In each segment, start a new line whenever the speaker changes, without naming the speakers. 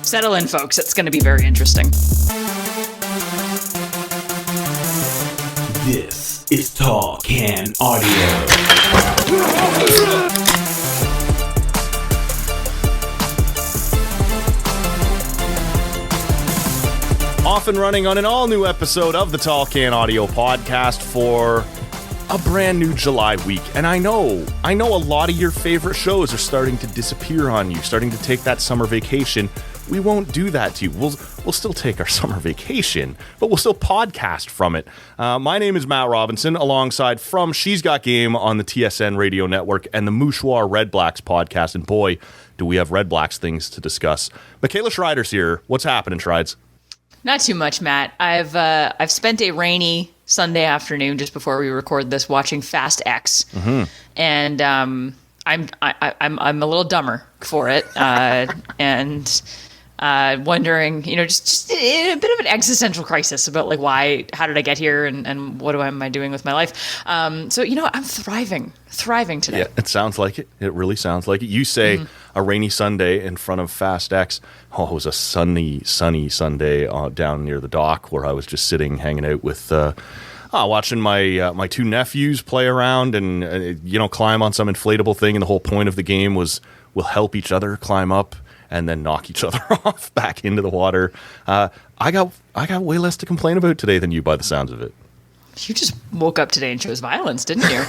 Settle in, folks. It's going to be very interesting.
This is Tall Can Audio.
Off and running on an all-new episode of the Tall Can Audio podcast for a brand new July week. And I know a lot of your favorite shows are starting to disappear on you, starting to take that summer vacation. We won't do that to you. We'll still take our summer vacation, but we'll still podcast from it. My name is Matt Robinson, alongside from She's Got Game on the TSN radio network and the Mouchoir REDBLACKS podcast. And boy, do we have REDBLACKS things to discuss. Michaela Schreider's here. What's happening, Schreids?
Not too much, Matt. I've spent a rainy Sunday afternoon just before we record this watching Fast X, and I'm a little dumber for it, and wondering, just a bit of an existential crisis about like how did I get here, and what am I doing with my life? So I'm thriving today.
Yeah, it sounds like it. It really sounds like it. You say a rainy Sunday in front of Fast X. Oh, it was a sunny Sunday down near the dock where I was just sitting, hanging out with, watching my two nephews play around and climb on some inflatable thing. And the whole point of the game was we'll help each other climb up and then knock each other off back into the water. I got way less to complain about today than you, by the sounds of it.
You just woke up today and chose violence, didn't you?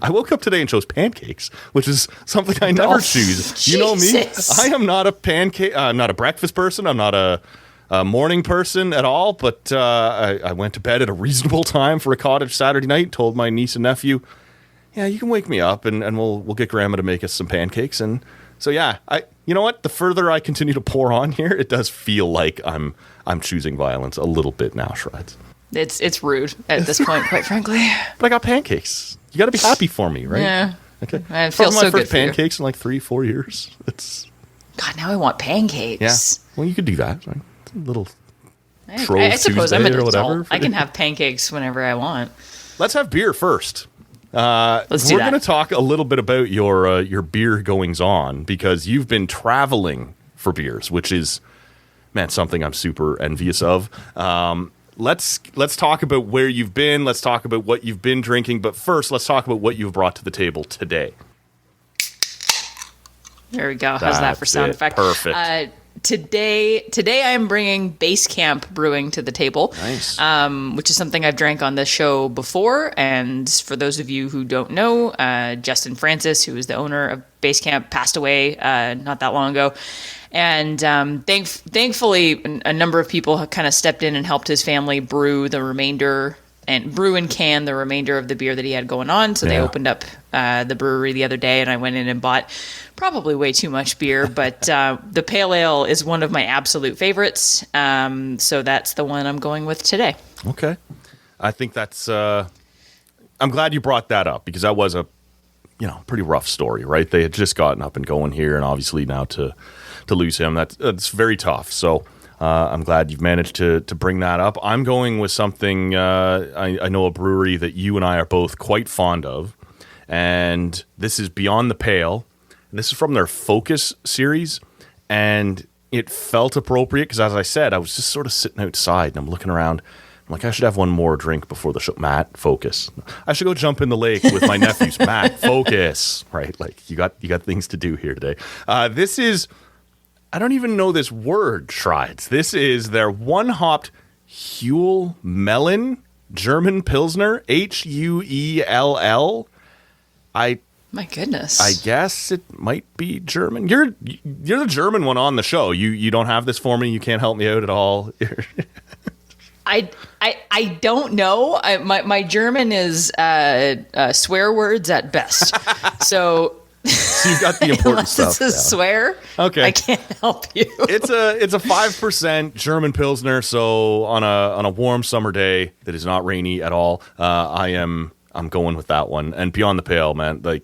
I woke up today and chose pancakes, which is something I never choose.
Jesus.
You know me. I am not a pancake. I'm not a breakfast person. I'm not a morning person at all. But I went to bed at a reasonable time for a cottage Saturday night. Told my niece and nephew, "Yeah, you can wake me up, and we'll get Grandma to make us some pancakes." And so yeah, you know what? The further I continue to pour on here, it does feel like I'm choosing violence a little bit now, Shreds.
It's rude at this point, quite frankly.
But I got pancakes. You got to be happy for me, right?
Yeah.
Okay.
It feels so
my
good
first
for you.
pancakes in like 3-4 years.
God, now I want pancakes.
Yeah. Well, you could do that. Right? A little
I suppose I'm an
or
adult.
whatever.
I can have pancakes whenever I want.
Let's have beer first.
Let's do
We're
that.
going to talk a little bit about your beer goings on because you've been traveling for beers, which is, man, something I'm super envious of. Let's talk about where you've been. Let's talk about what you've been drinking. But first, let's talk about what you've brought to the table today.
There we go. How's that for sound effect?
Perfect.
Today I am bringing Base Camp Brewing to the table.
Nice.
Which is something I've drank on this show before. And for those of you who don't know, Justin Francis, who is the owner of Base Camp, passed away not that long ago. And thankfully, a number of people have kind of stepped in and helped his family brew and can the remainder of the beer that he had going on. So they opened up the brewery the other day, and I went in and bought probably way too much beer. But the Pale Ale is one of my absolute favorites. So that's the one I'm going with today.
Okay. I think that's... I'm glad you brought that up because that was a pretty rough story, right? They had just gotten up and going here, and obviously now to lose him, that's very tough. So I'm glad you've managed to bring that up. I'm going with something, I know a brewery that you and I are both quite fond of, and this is Beyond the Pale. This is from their Focus series, and it felt appropriate because, as I said, I was just sort of sitting outside, and I'm looking around. I'm like, I should have one more drink before the show. Matt, focus. I should go jump in the lake with my nephews. Matt, focus. Right, like you got things to do here today. This is... I don't even know this word, Schreids. This is their one-hopped Huell Melon German Pilsner, Huell.
My goodness.
I guess it might be German. You're the German one on the show. You don't have this for me. You can't help me out at all.
I don't know. My German is swear words at best. So
you've got the important stuff.
It's a swear.
Okay,
I can't help you.
It's a 5% German Pilsner. So on a warm summer day that is not rainy at all, I'm going with that one. And Beyond the Pale, man, like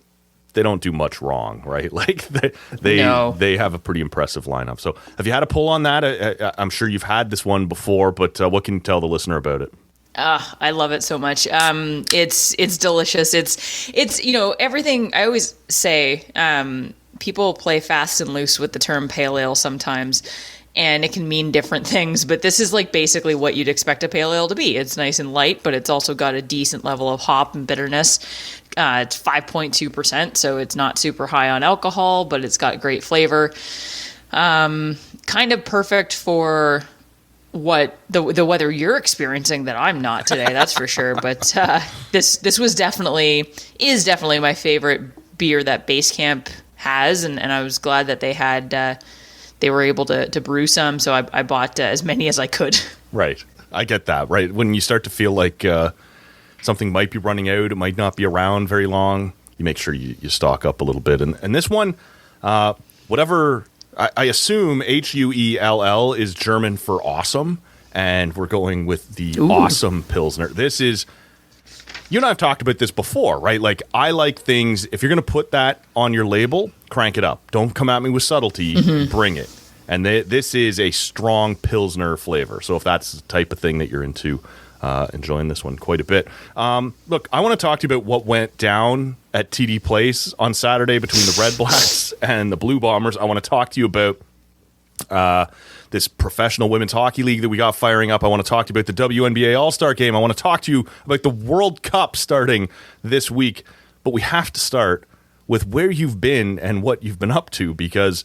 they don't do much wrong, right? Like they have a pretty impressive lineup. So have you had a pull on that? I'm sure you've had this one before, but what can you tell the listener about it?
I love it so much. It's delicious. It's everything. I always say people play fast and loose with the term pale ale sometimes, and it can mean different things, but this is like basically what you'd expect a pale ale to be. It's nice and light, but it's also got a decent level of hop and bitterness. It's 5.2%, so it's not super high on alcohol, but it's got great flavor. Kind of perfect for what the weather you're experiencing that I'm not today, that's for sure. But this is definitely my favorite beer that Base Camp has, and I was glad that they were able to brew some, so I bought as many as I could.
Right. I get that, right? When you start to feel like something might be running out, it might not be around very long, you make sure you stock up a little bit. And this one, whatever, I assume HUELL is German for awesome, and we're going with the Awesome Pilsner. This is, you and I have talked about this before, right? Like, I like things, if you're going to put that on your label, crank it up. Don't come at me with subtlety, bring it. And this is a strong Pilsner flavor. So if that's the type of thing that you're into, enjoying this one quite a bit. Look, I want to talk to you about what went down at TD Place on Saturday between the Red Blacks and the Blue Bombers. I want to talk to you about this professional women's hockey league that we got firing up. I want to talk to you about the WNBA All-Star Game. I want to talk to you about the World Cup starting this week. But we have to start with where you've been and what you've been up to, because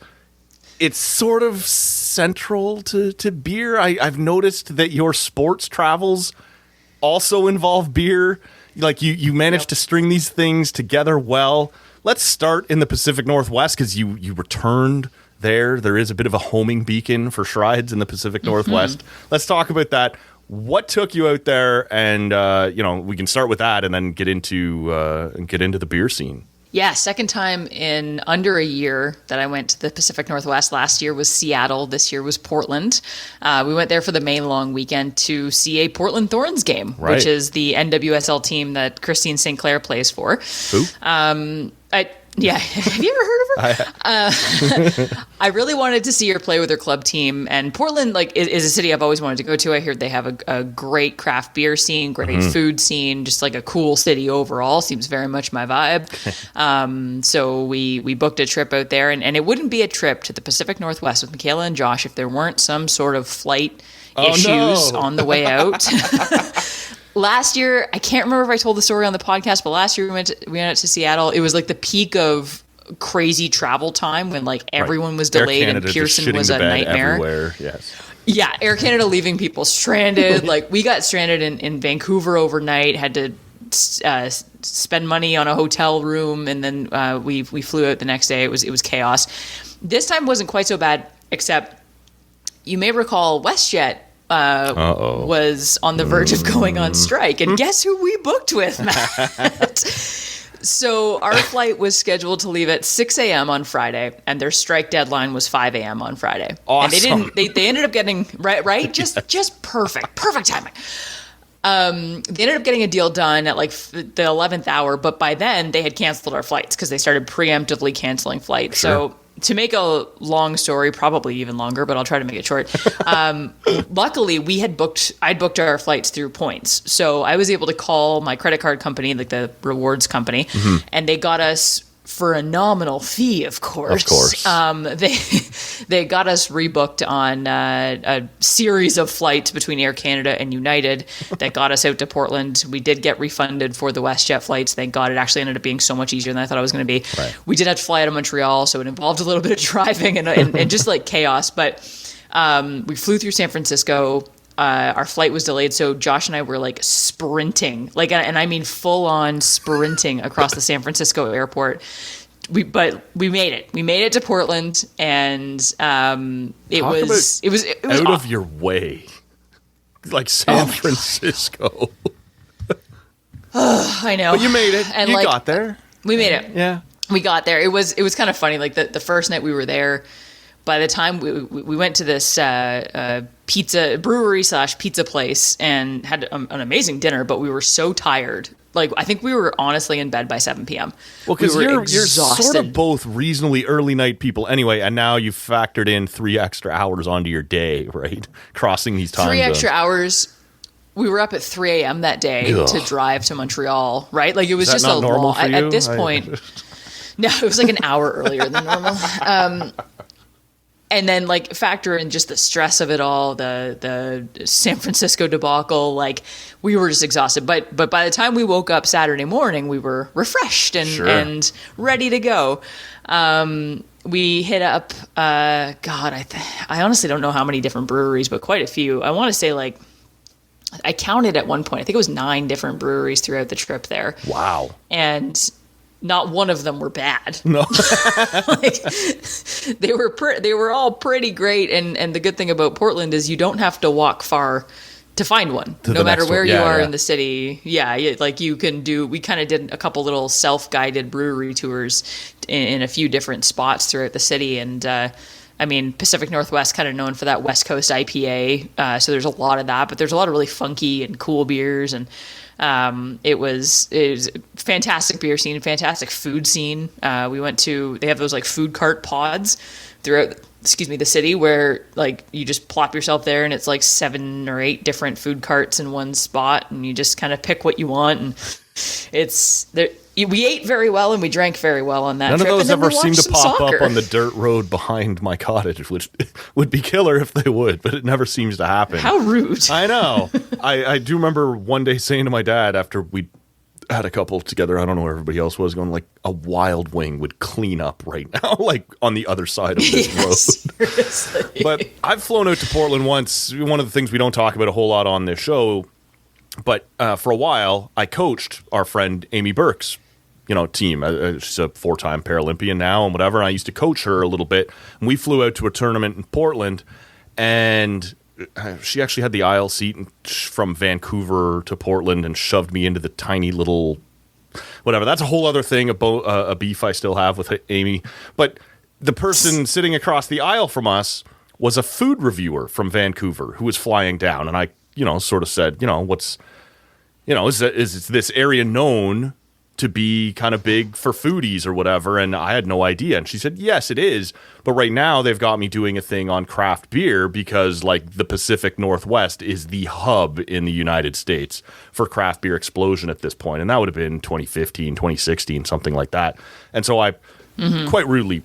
it's sort of central to beer. I've noticed that your sports travels also involve beer. Like, you managed to string these things together well. Let's start in the Pacific Northwest, because you returned there. There is a bit of a homing beacon for Shrides in the Pacific Northwest. Let's talk about that. What took you out there? And we can start with that and then get into the beer scene.
Yeah, second time in under a year that I went to the Pacific Northwest. Last year was Seattle. This year was Portland. We went there for the May long weekend to see a Portland Thorns game, which is the NWSL team that Christine St. Clair plays for.
Who?
Yeah, have you ever heard of her? I really wanted to see her play with her club team, and Portland is a city I've always wanted to go to. I heard they have a great craft beer scene, great food scene, just like a cool city overall. Seems very much my vibe. So we booked a trip out there, and it wouldn't be a trip to the Pacific Northwest with Michaela and Josh if there weren't some sort of flight issues on the way out. Last year, I can't remember if I told the story on the podcast, but last year we went out to Seattle. It was like the peak of crazy travel time when everyone was delayed and Pearson was a nightmare.
Everywhere. Yes.
Yeah, Air Canada leaving people stranded. We got stranded in Vancouver overnight, had to spend money on a hotel room, and then we flew out the next day. It was chaos. This time wasn't quite so bad, except you may recall WestJet was on the verge of going on strike. And guess who we booked with, Matt? So our flight was scheduled to leave at 6 a.m. on Friday, and their strike deadline was 5 a.m. on Friday.
Awesome.
And they ended up getting, right? Just perfect timing. They ended up getting a deal done at the 11th hour, but by then they had canceled our flights because they started preemptively canceling flights.
Sure.
So to make a long story, probably even longer, but I'll try to make it short. Luckily, I'd booked our flights through points. So I was able to call my credit card company, like the rewards company, and they got us for a nominal fee, of course. They got us rebooked on a series of flights between Air Canada and United that got us out to Portland. We did get refunded for the WestJet flights. Thank God. It actually ended up being so much easier than I thought it was going to be.
Right.
We did have to fly out of Montreal, so it involved a little bit of driving and just chaos. But we flew through San Francisco. Our flight was delayed, so Josh and I were sprinting, and I mean full on sprinting across the San Francisco airport. But we made it. We made it to Portland, and it was
out of your way, San Francisco.
I know,
but you made it. And you got there.
We made it.
Yeah,
we got there. It was kind of funny. The first night we were there, by the time we went to this pizza brewery / pizza place and had an amazing dinner, but we were so tired. I think we were honestly in bed by 7 p.m.
Well, because you're sort of both reasonably early night people anyway, and now you've factored in 3 extra hours onto your day, right? Crossing these time zones.
3 extra hours. We were up at 3 a.m. that day to drive to Montreal, right? It was just a long. At this point, no, it was an hour earlier than normal. And then like factor in just the stress of it all, the San Francisco debacle, like we were just exhausted. But by the time we woke up Saturday morning, we were refreshed and ready to go. We hit up, I honestly don't know how many different breweries, but quite a few. I want to say like, I counted at one point, I think it was 9 different breweries throughout the trip there.
Wow.
And not one of them were bad.
No.
Like, they were all pretty great. And the good thing about Portland is you don't have to walk far to find one, no matter where you are in the city. Yeah, like you can do. We kind of did a couple little self-guided brewery tours in a few different spots throughout the city, and I mean, Pacific Northwest kind of known for that West Coast IPA, so there's a lot of that, but there's a lot of really funky and cool beers, and it was fantastic beer scene, fantastic food scene. We went to, they have those like food cart pods throughout the city where like you just plop yourself there and it's like 7 or 8 different food carts in one spot and you just kind of pick what you want, and it's there. We ate very well and we drank very well on that
trip.
None
of those ever seem to pop
soccer
up on the dirt road behind my cottage, which would be killer if they would, but it never seems to happen.
How rude.
I know. I do remember one day saying to my dad after we had a couple together, I don't know where everybody else was, going like, a Wild Wing would clean up right now, like on the other side of this road.
Seriously.
But I've flown out to Portland once. One of the things we don't talk about a whole lot on this show, but for a while, I coached our friend Amy Burke's team. She's a 4-time Paralympian now and whatever. And I used to coach her a little bit. And we flew out to a tournament in Portland, and she actually had the aisle seat from Vancouver to Portland and shoved me into the tiny little whatever. That's a whole other thing, a beef I still have with Amy. But the person sitting across the aisle from us was a food reviewer from Vancouver who was flying down. And I, sort of said, is this area known to be kind of big for foodies or whatever? And I had no idea. And she said, yes, it is. But right now they've got me doing a thing on craft beer because like the Pacific Northwest is the hub in the United States for craft beer explosion at this point. And that would have been 2015, 2016, something like that. And so I quite rudely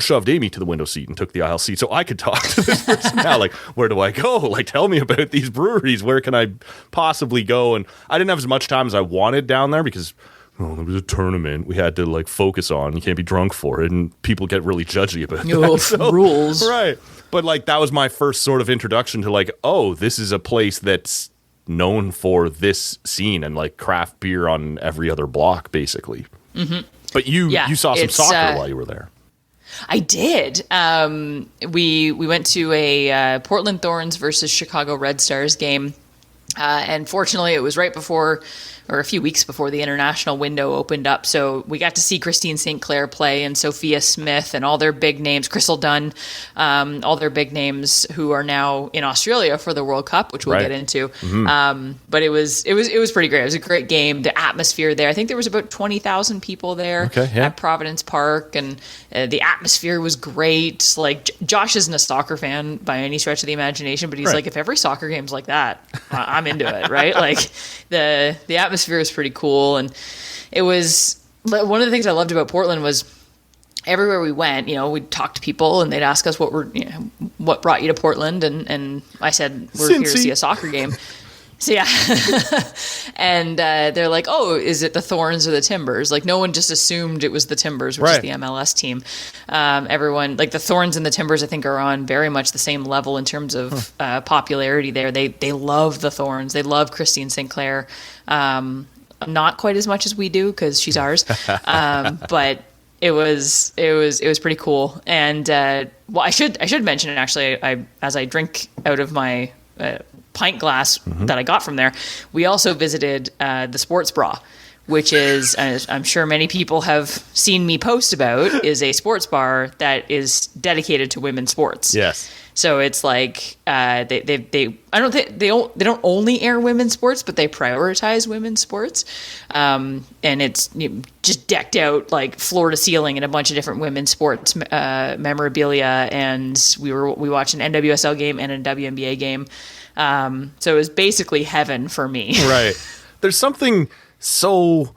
shoved Amy to the window seat and took the aisle seat so I could talk to this person now. Like, where do I go? Like, tell me about these breweries. Where can I possibly go? And I didn't have as much time as I wanted down there because there was a tournament we had to like focus on. You can't be drunk for it, and people get really judgy about that. So,
rules,
right? But like that was my first sort of introduction to like, oh, this is a place that's known for this scene and like craft beer on every other block, basically. Mm-hmm. But you saw some soccer while you were there.
I did. We went to a Portland Thorns versus Chicago Red Stars game. And fortunately, it was right before, or a few weeks before the international window opened up. So we got to see Christine St. Clair play and Sophia Smith and all their big names, Crystal Dunn, all their big names who are now in Australia for the World Cup, which we'll get into. Mm-hmm. But it was pretty great. It was a great game. The atmosphere there, I think there was about 20,000 people there at Providence Park, and the atmosphere was great. Like Josh isn't a soccer fan by any stretch of the imagination, but he's like, if every soccer game's like that, I'm into it, right? Like the atmosphere was pretty cool, and it was one of the things I loved about Portland was everywhere we went, we'd talk to people and they'd ask us what brought you to Portland, and I said we're here to see a soccer game. So yeah, and they're like, oh, is it the Thorns or the Timbers? Like no one just assumed it was the Timbers, which is the MLS team. Everyone, like the Thorns and the Timbers, I think are on very much the same level in terms of popularity there. They love the Thorns. They love Christine St. Clair. Not quite as much as we do because she's ours. But it was pretty cool. And I should mention it actually. As I drink out of my pint glass that I got from there, we also visited the Sports Bra, which is, as I'm sure many people have seen me post about, is a sports bar that is dedicated to women's sports.
Yes.
So it's like they don't only air women's sports, but they prioritize women's sports, and it's just decked out like floor to ceiling in a bunch of different women's sports memorabilia. And we watched an NWSL game and a WNBA game, so it was basically heaven for me. Right.
There's something so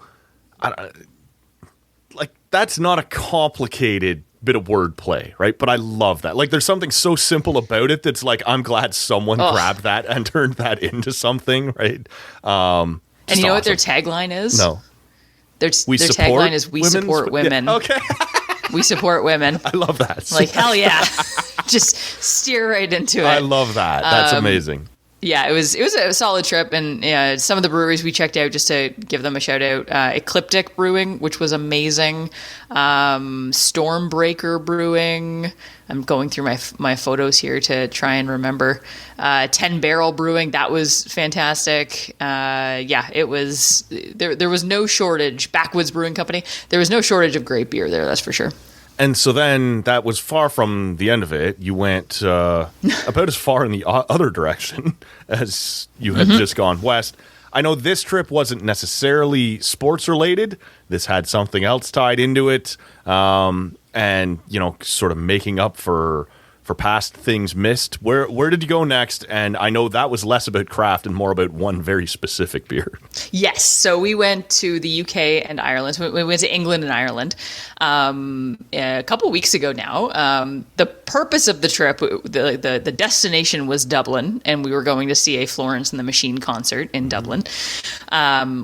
like that's not a complicated bit of wordplay, right? But I love that. Like, there's something so simple about it that's like, I'm glad someone grabbed that and turned that into something, right?
And you know what their tagline is?
No.
Their tagline is "We support women."
Yeah, okay.
We support women.
I love that.
Like, hell yeah. Just steer right into it.
I love that. That's amazing.
Yeah, it was a solid trip, and some of the breweries we checked out, just to give them a shout out, Ecliptic Brewing, which was amazing, Stormbreaker Brewing. I'm going through my photos here to try and remember. 10 Barrel Brewing, that was fantastic. It was there was no shortage. Backwoods Brewing Company, there was no shortage of great beer there, that's for sure.
And so then that was far from the end of it. You went about as far in the other direction as you had just gone west. I know this trip wasn't necessarily sports related. This had something else tied into it. And, sort of making up for past things missed. Where did you go next? And I know that was less about craft and more about one very specific beer.
Yes. So we went to the UK and Ireland. So we went to England and Ireland a couple of weeks ago now. The purpose of the trip, the destination was Dublin, and we were going to see a Florence and the Machine concert in Dublin,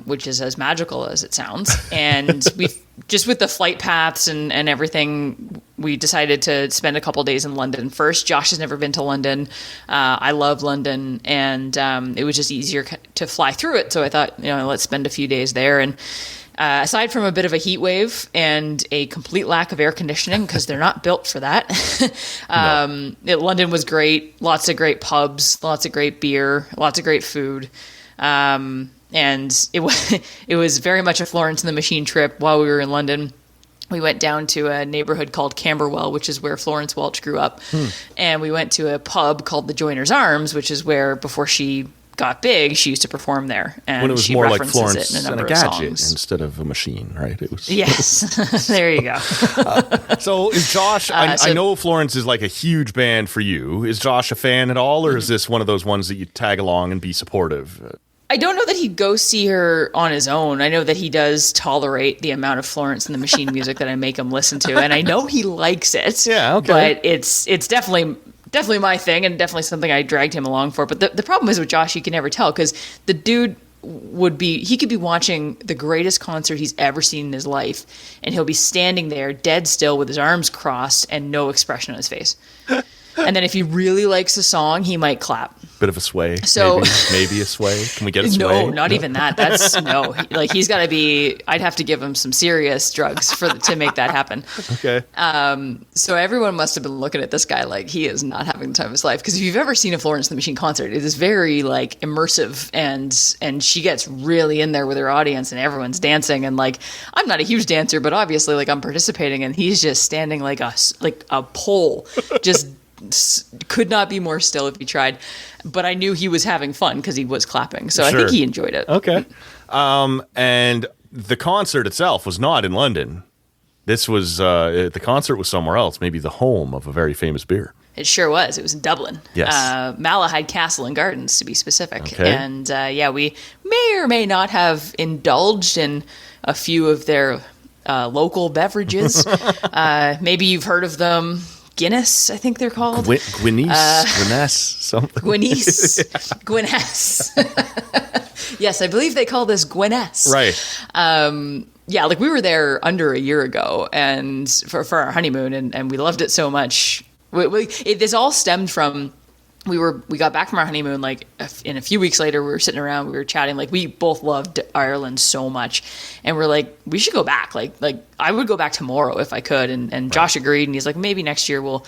which is as magical as it sounds. And we just with the flight paths and everything, we decided to spend a couple days in London first. Josh has never been to London. I love London, and it was just easier to fly through it. So I thought, let's spend a few days there. And aside from a bit of a heat wave and a complete lack of air conditioning, because they're not built for that, London was great. Lots of great pubs, lots of great beer, lots of great food. And it was very much a Florence and the Machine trip. While we were in London, we went down to a neighborhood called Camberwell, which is where Florence Welch grew up. And we went to a pub called the Joiner's Arms, which is where, before she got big, she used to perform there. And
when it was
she
more like
references
Florence
it in a
and
number
a
of
gadget
songs.
instead of a machine, right? It was.
Yes. There you go.
So is Josh, I know Florence is like a huge band for you. Is Josh a fan at all, or is this one of those ones that you tag along and be supportive?
I don't know that he'd go see her on his own. I know that he does tolerate the amount of Florence and the Machine music that I make him listen to, and I know he likes it. Yeah, okay. But it's definitely my thing, and definitely something I dragged him along for. But the problem is with Josh, you can never tell, because the dude he could be watching the greatest concert he's ever seen in his life, and he'll be standing there dead still with his arms crossed and no expression on his face. And then if he really likes a song, he might clap.
Bit of a sway.
So
maybe a sway. Can we get a sway?
No, not even that. That's no. Like, he's got to be. I'd have to give him some serious drugs to make that happen. Okay. So everyone must have been looking at this guy like he is not having the time of his life. Because if you've ever seen a Florence and the Machine concert, it is very like immersive, and she gets really in there with her audience, and everyone's dancing. And like, I'm not a huge dancer, but obviously like I'm participating, and he's just standing like a pole, just. Could not be more still if he tried, but I knew he was having fun because he was clapping, so sure. I think he enjoyed it.
Okay. And the concert itself was not in London. This was the concert was somewhere else, maybe the home of a very famous beer.
It sure was. It was in Dublin. Yes. Malahide Castle and Gardens, to be specific. Okay. And we may or may not have indulged in a few of their local beverages. Maybe you've heard of them. Guinness, I think they're called.
Guinness, something.
Guinness. Yes, I believe they call this Guinness.
Right.
Like we were there under a year ago, and for our honeymoon, and we loved it so much. This all stemmed from we got back from our honeymoon, like in a few weeks later, we were sitting around, we were chatting, like we both loved Ireland so much, and we're like, we should go back. Like I would go back tomorrow if I could, and Josh agreed, and he's like, maybe next year we'll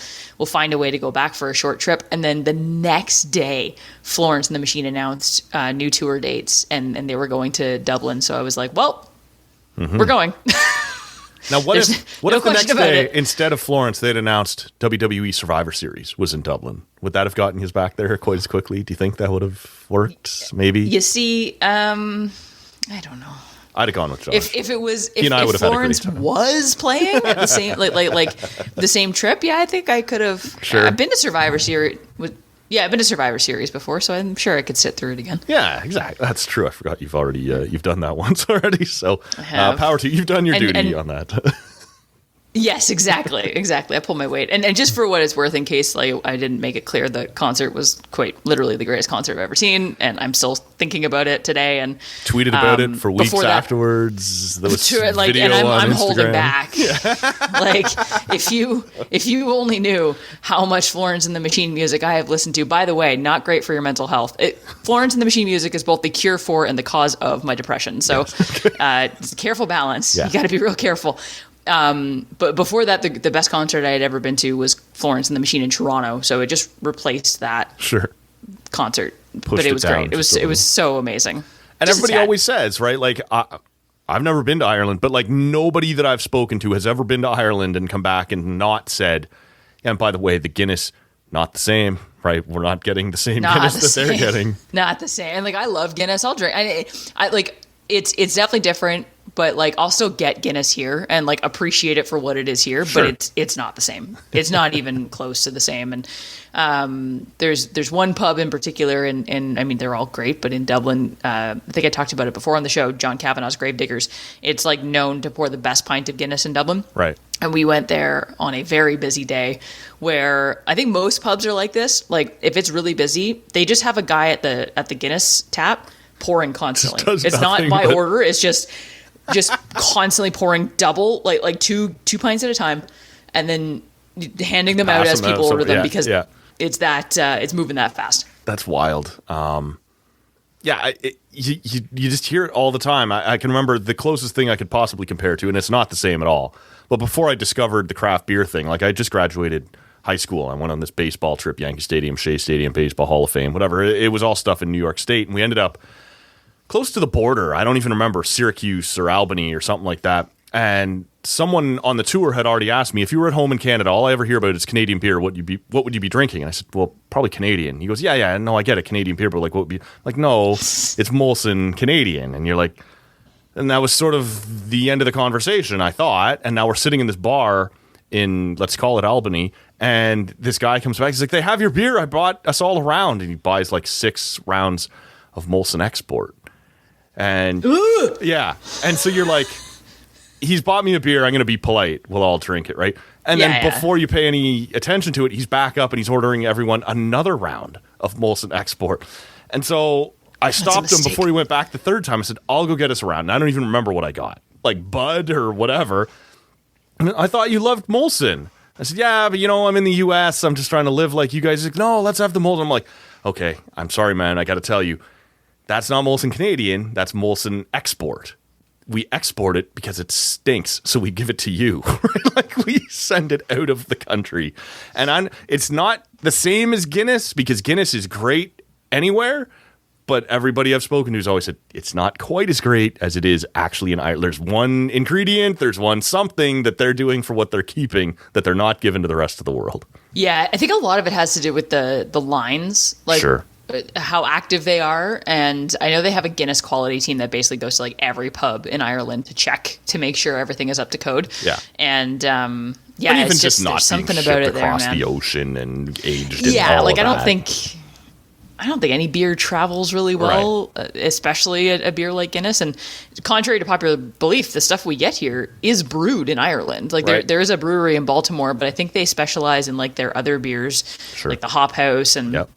find a way to go back for a short trip. And then the next day, Florence and the Machine announced new tour dates, and they were going to Dublin. So I was like, well, we're going.
Now, what if the next day, instead of Florence, they'd announced WWE Survivor Series was in Dublin? Would that have gotten his back there quite as quickly? Do you think that would have worked? Maybe.
You see, I don't know.
I'd have gone with Josh.
If Florence was playing at the same like the same trip, I think I could have. Sure. I've been to Survivor Series I've been to Survivor Series before, so I'm sure I could sit through it again.
Yeah, exactly. That's true. I forgot you've already you've done that once already. So power to you. You've done your duty on that.
Yes, exactly. I pulled my weight, and just for what it's worth, in case like I didn't make it clear, the concert was quite literally the greatest concert I've ever seen, and I'm still thinking about it today. And
Tweeted about it for weeks afterwards. There was video
and I'm
on
holding
Instagram.
back. Like if you only knew how much Florence and the Machine music I have listened to. By the way, not great for your mental health. Florence and the Machine music is both the cure for and the cause of my depression. So, it's a careful balance.
Yeah.
You got to be real careful. But before that, the best concert I had ever been to was Florence and the Machine in Toronto. So it just replaced that concert. But it was great. It was so amazing.
And
Just
everybody always says, right? Like, I've never been to Ireland, but like nobody that I've spoken to has ever been to Ireland and come back and not said, and by the way, the Guinness, not the same, right? We're not getting the same Guinness that they're getting.
Not the same. And like, I love Guinness. I'll drink. I like, it's definitely different. But like, I'll still get Guinness here and like appreciate it for what it is here.
Sure.
But it's not the same. It's not even close to the same. And there's one pub in particular, and I mean they're all great, but in Dublin, I think I talked about it before on the show. John Kavanagh's Gravediggers. It's like known to pour the best pint of Guinness in Dublin.
Right.
And we went there on a very busy day, where I think most pubs are like this. Like if it's really busy, they just have a guy at the Guinness tap pouring constantly. It's not by order. It's just constantly pouring double, like two pints at a time, and then handing them out as people order them because it's moving that fast.
That's wild. You just hear it all the time. I can remember the closest thing I could possibly compare to, and it's not the same at all. But before I discovered the craft beer thing, like I just graduated high school. I went on this baseball trip, Yankee Stadium, Shea Stadium, Baseball Hall of Fame, whatever. It was all stuff in New York State, and we ended up close to the border. I don't even remember, Syracuse or Albany or something like that. And someone on the tour had already asked me, if you were at home in Canada, all I ever hear about is Canadian beer. What would you be drinking? And I said, well, probably Canadian. He goes, yeah, no, I get it, Canadian beer, but like, what would be like? No, it's Molson Canadian. And you're like, and that was sort of the end of the conversation, I thought. And now we're sitting in this bar in, let's call it Albany, and this guy comes back. He's like, they have your beer. I brought us all around, and he buys like 6 rounds of Molson Export. And yeah, and so you're like, he's bought me a beer. I'm going to be polite. We'll all drink it, right? And then before you pay any attention to it, he's back up and he's ordering everyone another round of Molson Export. And so I stopped him before he went back the third time. I said, I'll go get us a round. And I don't even remember what I got, like Bud or whatever. And I thought you loved Molson. I said, yeah, but I'm in the U.S. I'm just trying to live like you guys. He's like, no, let's have the Molson. I'm like, okay, I'm sorry, man. I got to tell you. That's not Molson Canadian. That's Molson Export. We export it because it stinks, so we give it to you. Right? Like we send it out of the country. And it's not the same as Guinness because Guinness is great anywhere, but everybody I've spoken to has always said it's not quite as great as it is actually in Ireland. There's one ingredient, there's one something that they're doing for what they're keeping that they're not giving to the rest of the world.
Yeah, I think a lot of it has to do with the lines. Like,
sure.
How active they are. And I know they have a Guinness quality team that basically goes to like every pub in Ireland to check to make sure everything is up to code.
Yeah.
And
but
it's just not something about it there,
across
man.
the ocean and aged. In
Yeah,
all
like
of
I
that.
don't think any beer travels really well, especially a beer like Guinness. And contrary to popular belief, the stuff we get here is brewed in Ireland. Like there is a brewery in Baltimore, but I think they specialize in like their other beers, like the Hop House and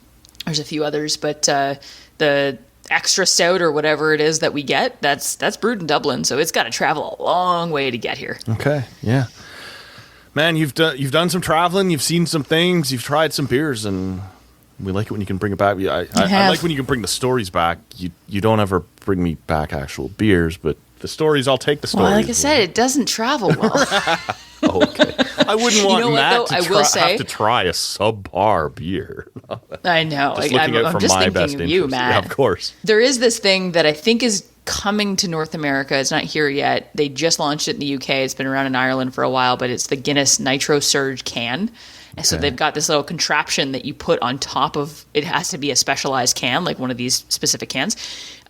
there's a few others. But the extra stout or whatever it is that we get, that's brewed in Dublin. So it's got to travel a long way to get here.
Okay, yeah. Man, you've done some traveling, you've seen some things, you've tried some beers, and we like it when you can bring it back. I like when you can bring the stories back. You don't ever bring me back actual beers, but the stories, I'll take the stories.
Well, like I said, it doesn't travel well.
Okay. I wouldn't want Matt to have to try a subpar beer.
I know.
Just looking out for my best interest.
You, Matt.
Yeah, of course.
There is this thing that I think is coming to North America. It's not here yet. They just launched it in the UK. It's been around in Ireland for a while, but it's the Guinness Nitro Surge can. And so they've got this little contraption that you put on top of, it has to be a specialized can, like one of these specific cans.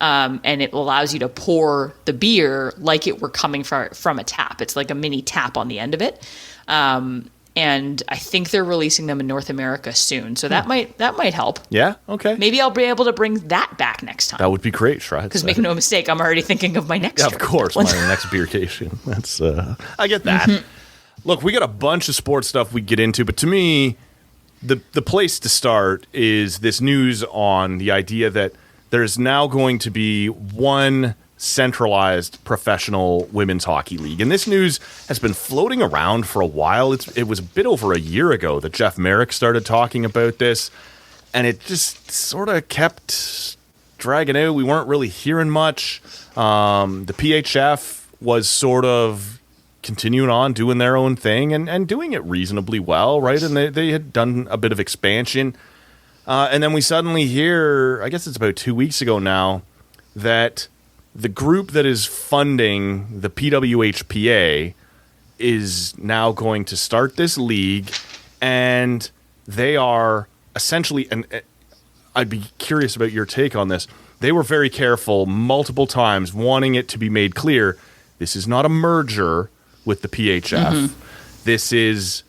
And it allows you to pour the beer like it were coming from a tap. It's like a mini tap on the end of it. And I think they're releasing them in North America soon. So that might help.
Yeah, okay.
Maybe I'll be able to bring that back next time.
That would be great, Shred.
Because make no mistake, I'm already thinking of my next trip.
Of course, my next beercation. That's I get that. Look, we got a bunch of sports stuff we get into, but to me, the place to start is this news on the idea that there's now going to be one centralized professional women's hockey league. And this news has been floating around for a while. It was a bit over a year ago that Jeff Merrick started talking about this, and it just sort of kept dragging out. We weren't really hearing much. The PHF was sort of continuing on doing their own thing and doing it reasonably well, right? And they had done a bit of expansion. And then we suddenly hear, I guess it's about 2 weeks ago now, that the group that is funding the PWHPA is now going to start this league, and they are essentially, and I'd be curious about your take on this, they were very careful multiple times, wanting it to be made clear, this is not a merger with the PHF. Mm-hmm. This is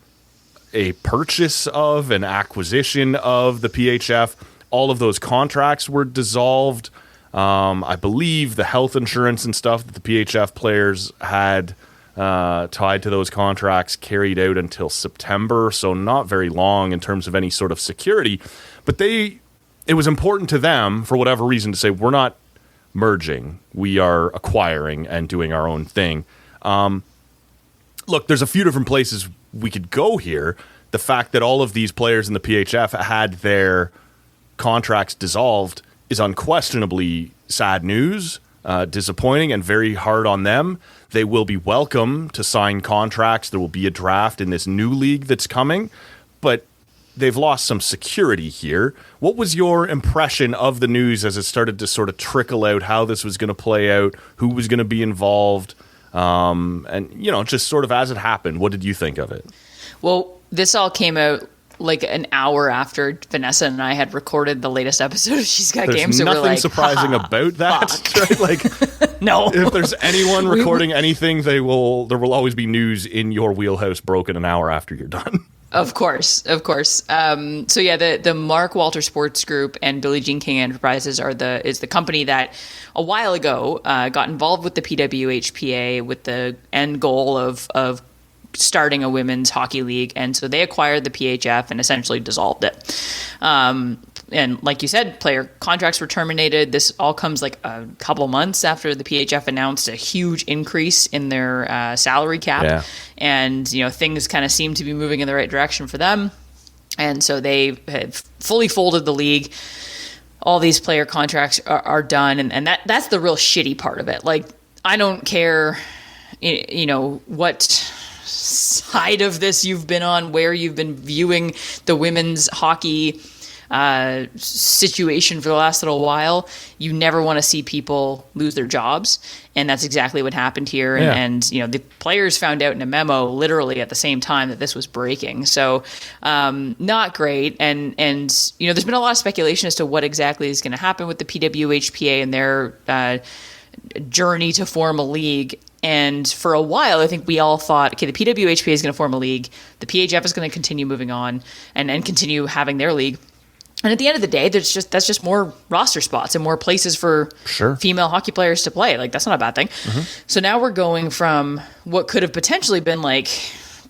a purchase of, an acquisition of the PHF. All of those contracts were dissolved. I believe the health insurance and stuff that the PHF players had tied to those contracts carried out until September, so not very long in terms of any sort of security. But it was important to them, for whatever reason, to say, we're not merging. We are acquiring and doing our own thing. Look, there's a few different places we could go here. The fact that all of these players in the PHF had their contracts dissolved is unquestionably sad news, disappointing, and very hard on them. They will be welcome to sign contracts. There will be a draft in this new league that's coming, but they've lost some security here. What was your impression of the news as it started to sort of trickle out, how this was going to play out, who was going to be involved, and, you know, just sort of as it happened, what did you think of it?
Well, this all came out like an hour after Vanessa and I had recorded the latest episode of She's Got Games. So
There's nothing surprising about that. Right? Like,
no.
If there's anyone recording anything, there will always be news in your wheelhouse broken an hour after you're done.
Of course. So yeah, the Mark Walter Sports Group and Billie Jean King Enterprises is the company that a while ago got involved with the PWHPA with the end goal of starting a women's hockey league, and so they acquired the PHF and essentially dissolved it. And like you said, player contracts were terminated. This all comes like a couple months after the PHF announced a huge increase in their salary cap. Yeah. And, you know, things kind of seem to be moving in the right direction for them. And so they have fully folded the league. All these player contracts are done. And that's the real shitty part of it. Like, I don't care, you know, what side of this you've been on, where you've been viewing the women's hockey situation for the last little while. You never want to see people lose their jobs, and that's exactly what happened here. Yeah. And you know, the players found out in a memo literally at the same time that this was breaking. So not great. And you know, there's been a lot of speculation as to what exactly is going to happen with the PWHPA and their journey to form a league. And for a while, I think we all thought, okay, the PWHPA is going to form a league. The PHF is going to continue moving on and continue having their league. And at the end of the day, that's just more roster spots and more places for female hockey players to play. Like, that's not a bad thing. Mm-hmm. So now we're going from what could have potentially been like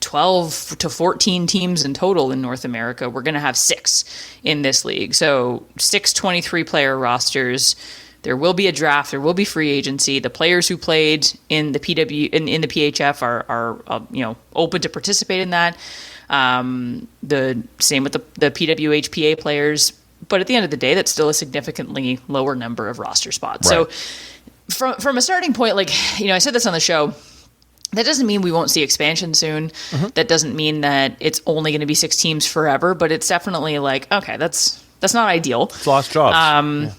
12 to 14 teams in total in North America. We're going to have 6 in this league. So 6 23-player rosters. There will be a draft. There will be free agency. The players who played in the in the PHF are you know, open to participate in that. The same with the PWHPA players. But at the end of the day, that's still a significantly lower number of roster spots. Right. So from a starting point, like, you know, I said this on the show, that doesn't mean we won't see expansion soon. Mm-hmm. That doesn't mean that it's only going to be 6 teams forever. But it's definitely like, okay, that's not ideal.
It's lost jobs.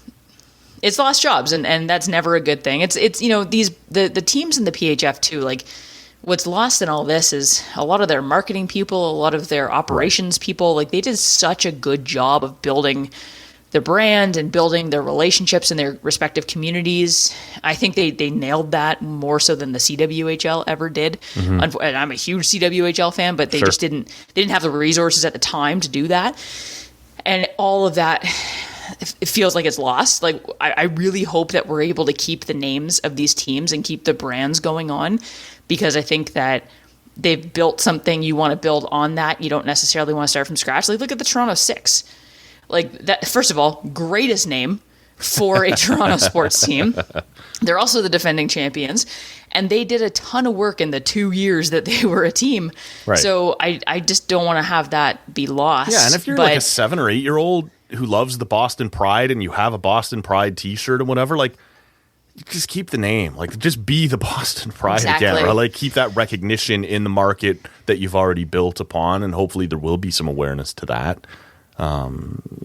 It's lost jobs, and that's never a good thing. It's you know, the teams in the PHF too, like, what's lost in all this is a lot of their marketing people, a lot of their operations people. Like, they did such a good job of building the brand and building their relationships in their respective communities. I think they nailed that more so than the CWHL ever did. Mm-hmm. And I'm a huge CWHL fan, but they just didn't have the resources at the time to do that. And all of that, it feels like it's lost. Like, I really hope that we're able to keep the names of these teams and keep the brands going on, because I think that they've built something, you want to build on that. You don't necessarily want to start from scratch. Like, look at the Toronto Six. Like, that, first of all, greatest name for a Toronto sports team. They're also the defending champions, and they did a ton of work in the 2 years that they were a team.
Right.
So I just don't want to have that be lost.
Yeah, and if you're like a 7 or 8 year old who loves the Boston Pride and you have a Boston Pride t-shirt and whatever, like, just keep the name. Like, just be the Boston Pride again. Or like, keep that recognition in the market that you've already built upon, and hopefully there will be some awareness to that.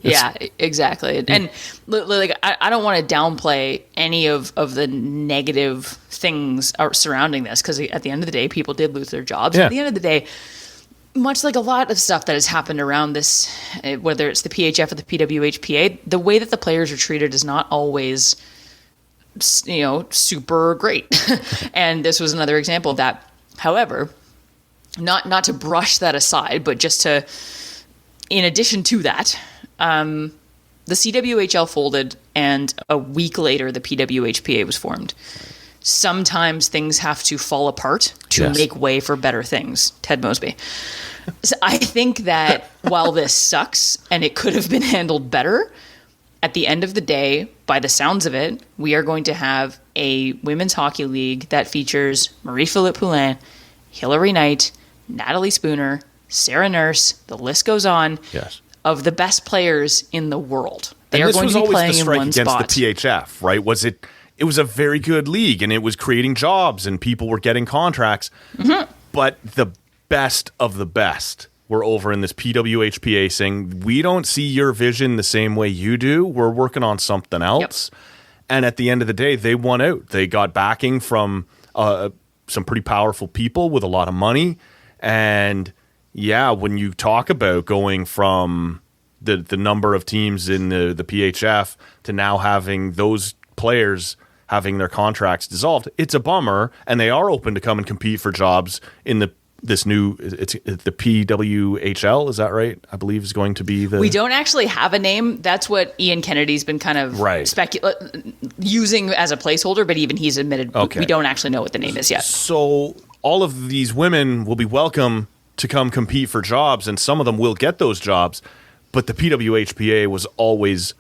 Yeah, exactly. And like, I don't want to downplay any of the negative things surrounding this, because at the end of the day, people did lose their jobs.
Yeah.
At the end of the day, much like a lot of stuff that has happened around this, whether it's the PHF or the PWHPA, the way that the players are treated is not always, super great. And this was another example of that. However, not to brush that aside, but just to, in addition to that, the CWHL folded, and a week later, the PWHPA was formed. Sometimes things have to fall apart to make way for better things. Ted Mosby. So I think that while this sucks and it could have been handled better, at the end of the day, by the sounds of it, we are going to have a women's hockey league that features Marie-Philippe Poulin, Hilary Knight, Natalie Spooner, Sarah Nurse, the list goes on, of the best players in the world. They are going to be playing in one spot.
This was always the strike against the PHF, right? It was a very good league, and it was creating jobs, and people were getting contracts. Mm-hmm. But the best of the best were over in this PWHPA saying, we don't see your vision the same way you do. We're working on something else. Yep. And at the end of the day, they won out. They got backing from some pretty powerful people with a lot of money. And yeah, when you talk about going from the number of teams in the PHF to now having those players having their contracts dissolved, it's a bummer. And they are open to come and compete for jobs in the PWHL, is that right? I believe is going to be the...
We don't actually have a name. That's what Ian Kennedy's been kind of using as a placeholder, but even he's admitted we don't actually know what the name is yet.
So all of these women will be welcome to come compete for jobs, and some of them will get those jobs, but the PWHPA was always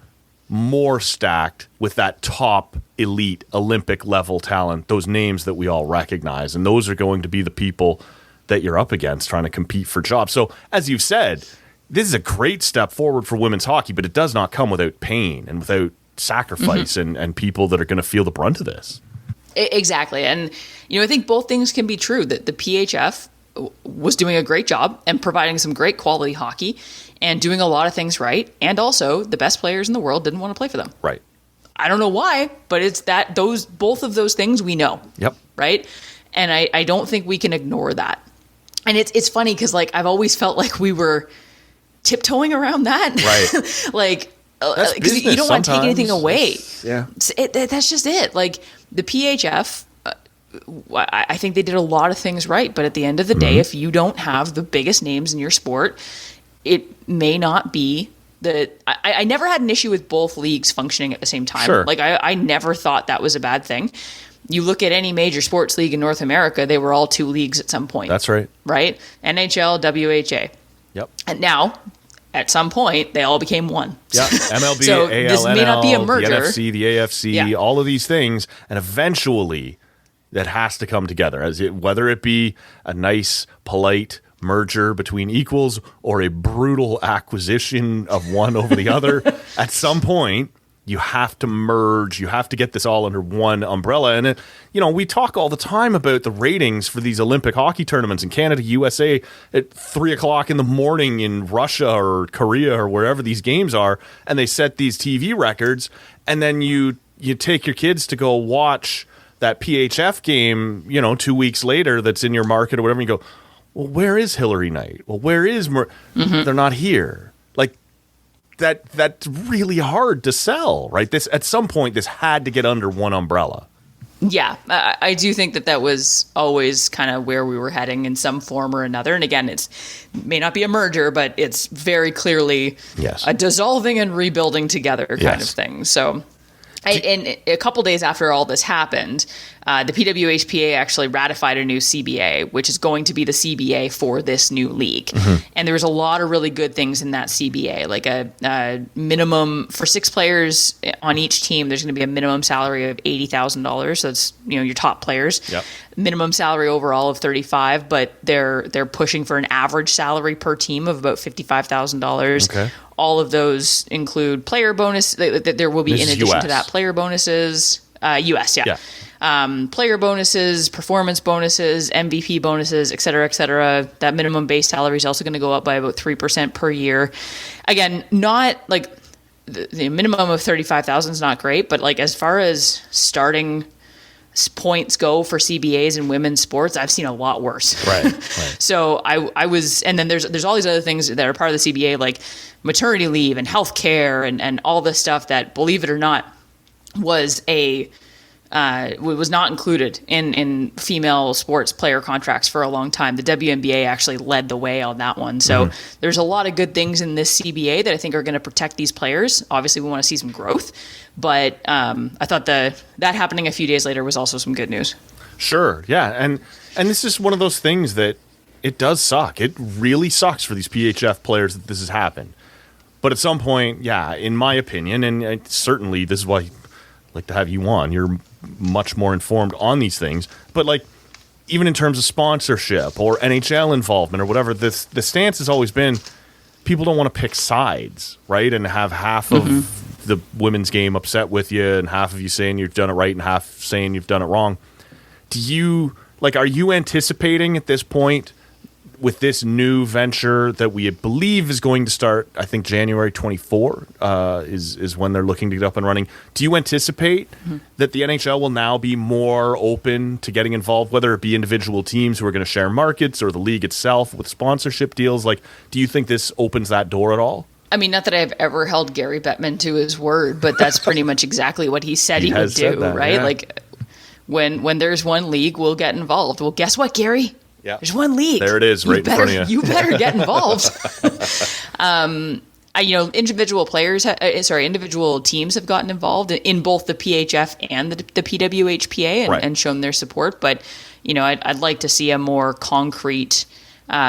more stacked with that top elite Olympic level talent, those names that we all recognize, and those are going to be the people that you're up against trying to compete for jobs. So as you've said, this is a great step forward for women's hockey, but it does not come without pain and without sacrifice and people that are going to feel the brunt of this.
Exactly. And, I think both things can be true, that the PHF was doing a great job and providing some great quality hockey and doing a lot of things right. And also the best players in the world didn't want to play for them.
Right.
I don't know why, but it's that both of those things we know.
Yep.
Right. And I don't think we can ignore that. And it's funny because, like, I've always felt like we were tiptoeing around that.
Right.
Because you don't want to take anything away.
Yeah.
That's just it. Like, the PHF, I think they did a lot of things right. But at the end of the day, if you don't have the biggest names in your sport, it may not be I never had an issue with both leagues functioning at the same time.
Sure.
Like, I never thought that was a bad thing. You look at any major sports league in North America, they were all two leagues at some point.
That's right.
Right? NHL, WHA.
Yep.
And now, at some point, they all became one.
Yeah. MLB,
so
AL,
this may not be a merger.
The NFC, the AFC, all of these things. And eventually, that has to come together. Whether it be a nice, polite merger between equals or a brutal acquisition of one over the other, at some point, you have to merge. You have to get this all under one umbrella. And, we talk all the time about the ratings for these Olympic hockey tournaments in Canada, USA, at 3 o'clock in the morning in Russia or Korea or wherever these games are. And they set these TV records. And then you take your kids to go watch that PHF game, 2 weeks later that's in your market or whatever. And you go, well, where is Hilary Knight? Well, where is... They're not here. Like, that's really hard to sell, right? This at some point, this had to get under one umbrella.
Yeah, I do think that was always kind of where we were heading in some form or another. And again, it may not be a merger, but it's very clearly a dissolving and rebuilding together kind of thing. So, And a couple days after all this happened, the PWHPA actually ratified a new CBA, which is going to be the CBA for this new league. Mm-hmm. And there was a lot of really good things in that CBA, like a minimum for 6 players on each team. There's going to be a minimum salary of $80,000. So that's your top players.
Yep.
Minimum salary overall of $35,000, but they're pushing for an average salary per team of about $55,000.
Okay.
All of those include player bonus. There will be,
This
in
is
addition
US.
to that, player bonuses. US, yeah. Player bonuses, performance bonuses, MVP bonuses, et cetera, et cetera. That minimum base salary is also going to go up by about 3% per year. Again, not like the minimum of $35,000 is not great, but like as far as starting points go for CBAs in women's sports, I've seen a lot worse.
Right.
So I was, and then there's all these other things that are part of the CBA, like maternity leave and healthcare and all this stuff that, believe it or not, was not included in female sports player contracts for a long time. The WNBA actually led the way on that one. So there's a lot of good things in this CBA that I think are going to protect these players. Obviously, we want to see some growth, but I thought that happening a few days later was also some good news.
Sure, yeah, and this is one of those things that it does suck. It really sucks for these PHF players that this has happened. But at some point, yeah, in my opinion, and certainly this is why I like to have you on, you're much more informed on these things. But like, even in terms of sponsorship or NHL involvement or whatever, the stance has always been people don't want to pick sides, right? And have half of the women's game upset with you and half of you saying you've done it right and half saying you've done it wrong. Are you anticipating at this point with this new venture that we believe is going to start, I think January 24 is when they're looking to get up and running. Do you anticipate that the NHL will now be more open to getting involved, whether it be individual teams who are going to share markets or the league itself with sponsorship deals? Like, do you think this opens that door at all?
I mean, not that I've ever held Gary Bettman to his word, but that's pretty much exactly what he said he would do,
that,
right?
Yeah. Like,
when there's one league, we'll get involved. Well, guess what, Gary?
Yeah.
There's one league.
There it is, right in front of you.
You better get involved. Individual teams have gotten involved in both the PHF and the PWHPA and shown their support. But, I'd like to see a more concrete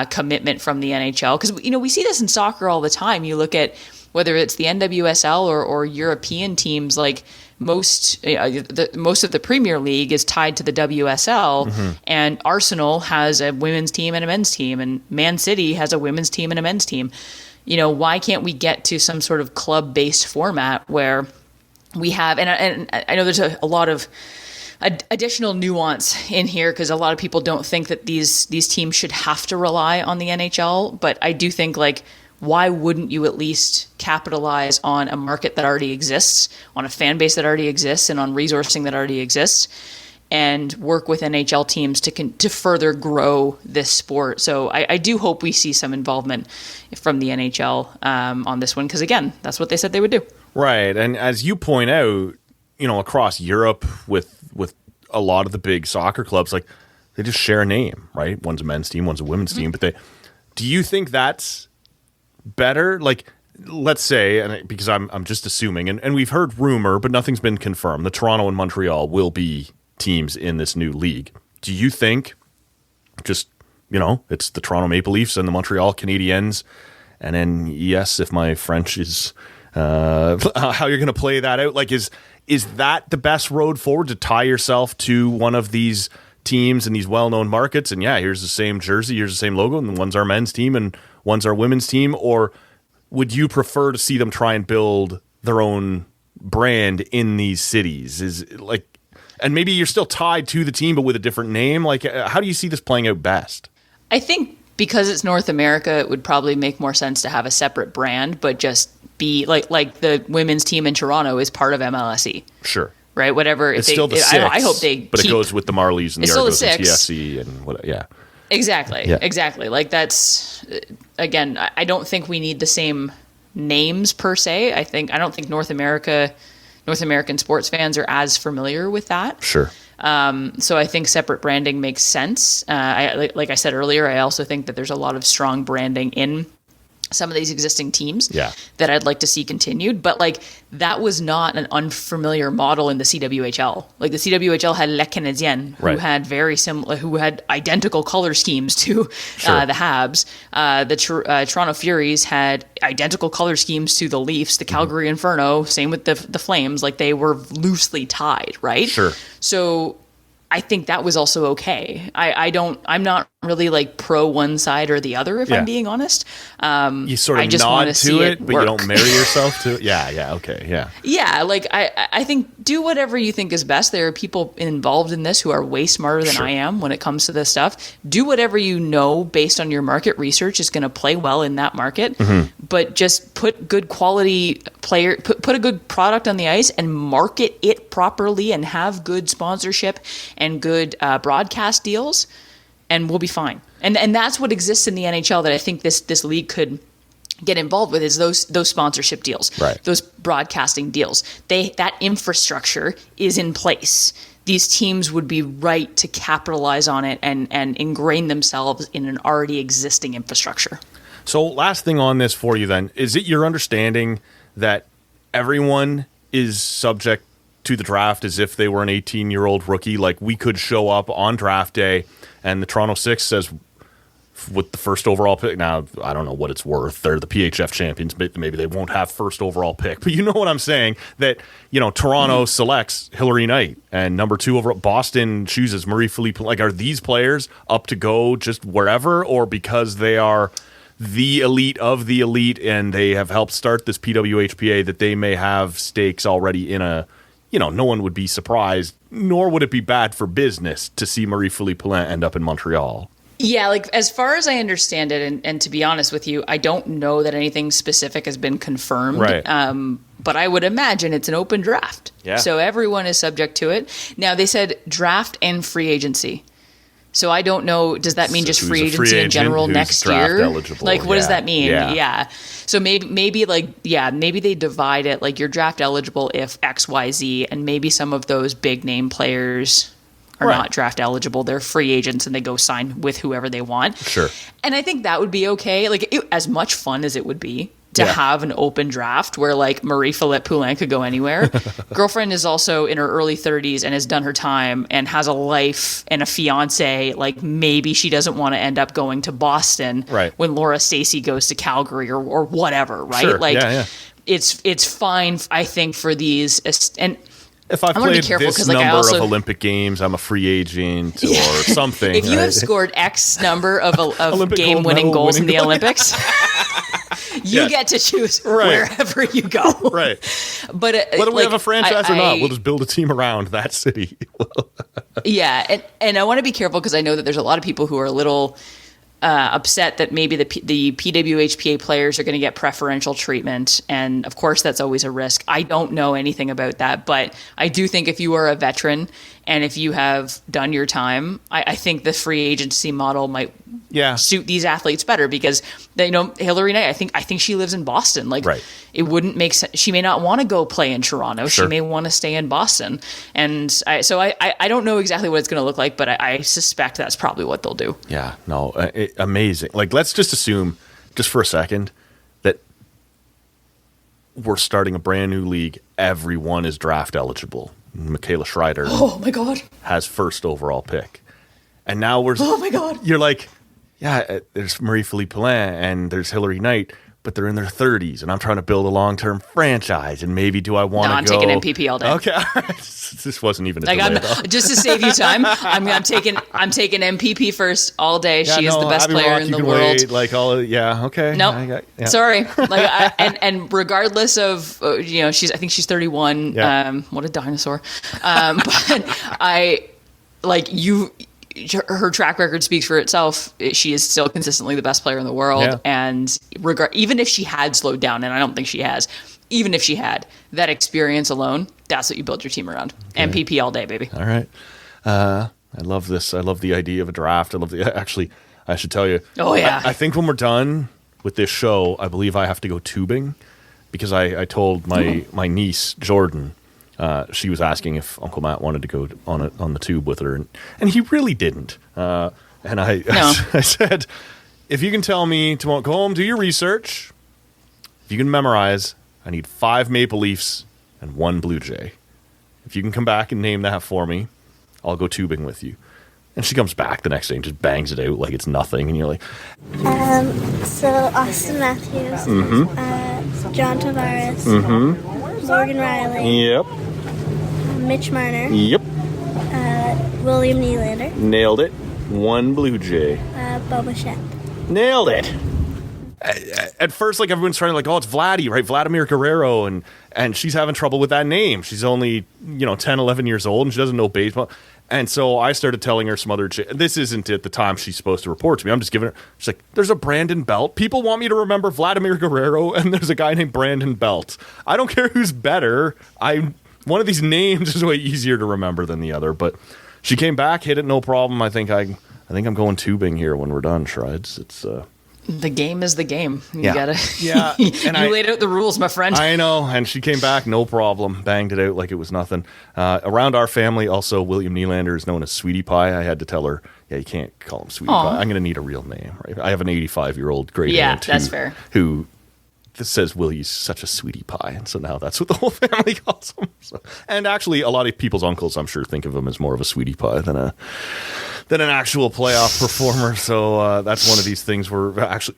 commitment from the NHL. Because, we see this in soccer all the time. You look at whether it's the NWSL or European teams, like most of the Premier League is tied to the WSL, and Arsenal has a women's team and a men's team, and Man City has a women's team and a men's team. Why can't we get to some sort of club-based format where we have, and I know there's a lot of additional nuance in here because a lot of people don't think that these teams should have to rely on the NHL, but I do think why wouldn't you at least capitalize on a market that already exists, on a fan base that already exists, and on resourcing that already exists, and work with NHL teams to further grow this sport? So I do hope we see some involvement from the NHL on this one, because again, that's what they said they would do. Right,
and as you point out, across Europe with a lot of the big soccer clubs, like they just share a name, right? One's a men's team, one's a women's team, but do you think that's better? Like, let's say, and because I'm just assuming, and we've heard rumor, but nothing's been confirmed, the Toronto and Montreal will be teams in this new league. Do you think just, it's the Toronto Maple Leafs and the Montreal Canadiens, and then, yes, if my French is how you're going to play that out? Like, is that the best road forward, to tie yourself to one of these teams in these well-known markets? And yeah, here's the same jersey, here's the same logo, and one's our men's team and one's our women's team? Or would you prefer to see them try and build their own brand in these cities? And maybe you're still tied to the team, but with a different name. Like, how do you see this playing out best?
I think because it's North America, it would probably make more sense to have a separate brand, but just be like the women's team in Toronto is part of MLSE.
Sure.
Right. Whatever.
It's still the six,
I hope
but it goes with the Marlies and the Argos and TFC and what. Yeah.
Exactly. Yeah. Exactly. Like, that's, again, I don't think we need the same names per se. I don't think North American sports fans are as familiar with that.
Sure.
So I think separate branding makes sense. Like I said earlier, I also think that there's a lot of strong branding in some of these existing teams
Yeah.
that I'd like to see continued. But like that was not an unfamiliar model in the CWHL. Like the CWHL had Le Canadien, who
Right.
had very similar, who had identical color schemes to
Sure.
the Habs. The Toronto Furies had identical color schemes to the Leafs. The Calgary Inferno, same with the Flames. Like they were loosely tied, right?
Sure.
So I think that was also okay. I'm not really like pro one side or the other, if
Yeah.
I'm being honest.
You sort of
I just
nod
wanna
to
see
it,
it
but you
work.
don't marry yourself to it. Yeah, okay, yeah.
Yeah, like I think do whatever you think is best. There are people involved in this who are way smarter than
Sure.
I am when it comes to this stuff. Do whatever you know based on your market research is going to play well in that market.
Mm-hmm.
But just put good quality player, put a good product on the ice and market it properly and have good sponsorship and good broadcast deals, and we'll be fine. And that's what exists in the NHL that I think this league could get involved with is those sponsorship deals,
Right.
those broadcasting deals. That infrastructure is in place. These teams would be right to capitalize on it and ingrain themselves in an already existing infrastructure.
So last thing on this for you then, is it your understanding that everyone is subject to the draft as if they were an 18-year-old rookie? Like we could show up on draft day and the Toronto Six says with the first overall pick. Now, I don't know what it's worth. They're the PHF champions. Maybe they won't have first overall pick. But you know what I'm saying? That, Toronto selects Hillary Knight and number 2 overall. Boston chooses Marie-Philippe. Like, are these players up to go just wherever, or because they are the elite of the elite and they have helped start this PWHPA that they may have stakes already in a, no one would be surprised, nor would it be bad for business to see Marie-Philippe Poulin end up in Montreal.
Yeah, like as far as I understand it, and to be honest with you, I don't know that anything specific has been confirmed.
Right.
But I would imagine it's an open draft.
Yeah.
So everyone is subject to it. Now, they said draft and free agency. So I don't know, does that mean
So
just
who's
free
a free
agency in
agent,
general
who's
next
draft
year?
eligible?
Like, what does
Yeah.
that mean?
Yeah.
So maybe they divide it, like you're draft eligible if X, Y, Z, and maybe some of those big name players are
Right.
not draft eligible. They're free agents and they go sign with whoever they want.
Sure.
And I think that would be okay. Like as much fun as it would be to
Yeah.
have an open draft where like Marie-Philippe Poulin could go anywhere. Girlfriend is also in her early 30s and has done her time and has a life and a fiance. Like maybe she doesn't want to end up going to Boston
Right.
when Laura Stacey goes to Calgary or whatever, right?
Sure.
Like
Yeah.
it's fine, I think, for these and
If I
wanna be
played
careful
this
'cause, like, I
number
also-
of Olympic games, I'm a free agent or something.
if you have
right?
scored X number of
Olympic
game-winning
gold medal
goals in the
winning goal.
Olympics, you
Yeah.
get to choose
Right.
wherever you go.
Right.
But
Whether we
like,
have a franchise or not,
I-
we'll just build a team around that city.
yeah, and I want to be careful because I know that there's a lot of people who are a little upset that maybe the PWHPA players are going to get preferential treatment, and of course that's always a risk. I don't know anything about that, but I do think if you are a veteran and if you have done your time, I think the free agency model might
Yeah.
suit these athletes better because Hillary Knight, I think she lives in Boston. Like
Right.
it wouldn't make sense. She may not want to go play in Toronto.
Sure.
She may want to stay in Boston. And I don't know exactly what it's going to look like, but I suspect that's probably what they'll do.
Yeah. No, amazing. Like, let's just assume, just for a second, that we're starting a brand new league. Everyone is draft eligible. Michaela Schreider
Oh my God.
has first overall pick. And now
Oh my God.
you're like, yeah, there's Marie-Philippe Poulin and there's Hillary Knight, but they're in their 30s, and I'm trying to build a long-term franchise, and maybe do I want to
No, I'm
go...
taking MPP all day.
Okay, all right. This wasn't even a
Like
delay,
I'm
though.
just to save you time. I'm taking MPP first all day.
Yeah,
she is
no,
the best
Abby
player
Rock,
in
you
the
can
world.
wait, like okay.
Nope.
Yeah.
Sorry. Like, and regardless of, I think she's 31.
Yeah.
What a dinosaur. But her track record speaks for itself. She is still consistently the best player in the world.
Yeah.
And even if she had slowed down, and I don't think she has, even if she had that experience alone, that's what you build your team around. Okay. MPP all day, baby.
All right. I love this. I love the idea of a draft. Actually, I should tell you.
Oh, yeah.
I think when we're done with this show, I believe I have to go tubing because I told my niece, Jordan, she was asking if Uncle Matt wanted to go on the tube with her, and he really didn't. And I
No.
I said, if you can tell me tomorrow, go home, do your research. If you can memorize, I need 5 Maple Leafs and 1 Blue Jay. If you can come back and name that for me, I'll go tubing with you. And she comes back the next day and just bangs it out like it's nothing. And you're like...
So Austin Matthews, John Tavares, Morgan Riley,
Yep.
Mitch Marner,
Yep.
William Nylander,
Nailed it. 1 Blue Jay.
Boba Fett.
Nailed it. At first, like, everyone's trying to, like, oh, it's Vladdy, right? Vladimir Guerrero, and she's having trouble with that name. She's only, 10, 11 years old, and she doesn't know baseball. And so I started telling her some other this isn't at the time she's supposed to report to me. I'm just giving her, she's like, there's a Brandon Belt. People want me to remember Vladimir Guerrero, and there's a guy named Brandon Belt. I don't care who's better. One of these names is way easier to remember than the other, but she came back, hit it, no problem. I think I'm going tubing here when we're done, Shrides. It's
The game is the game. You
Yeah.
gotta.
Yeah. And
you laid out the rules, my friend.
I know, and she came back, no problem, banged it out like it was nothing. Around our family, also, William Nylander is known as Sweetie Pie. I had to tell her, yeah, you can't call him Sweetie Pie. I'm going to need a real name, right? I have an 85-year-old great aunt
that's fair.
who says Willie's such a sweetie pie, and so now that's what the whole family calls him. So, and actually, a lot of people's uncles, I'm sure, think of him as more of a sweetie pie than an actual playoff performer. So that's one of these things where actually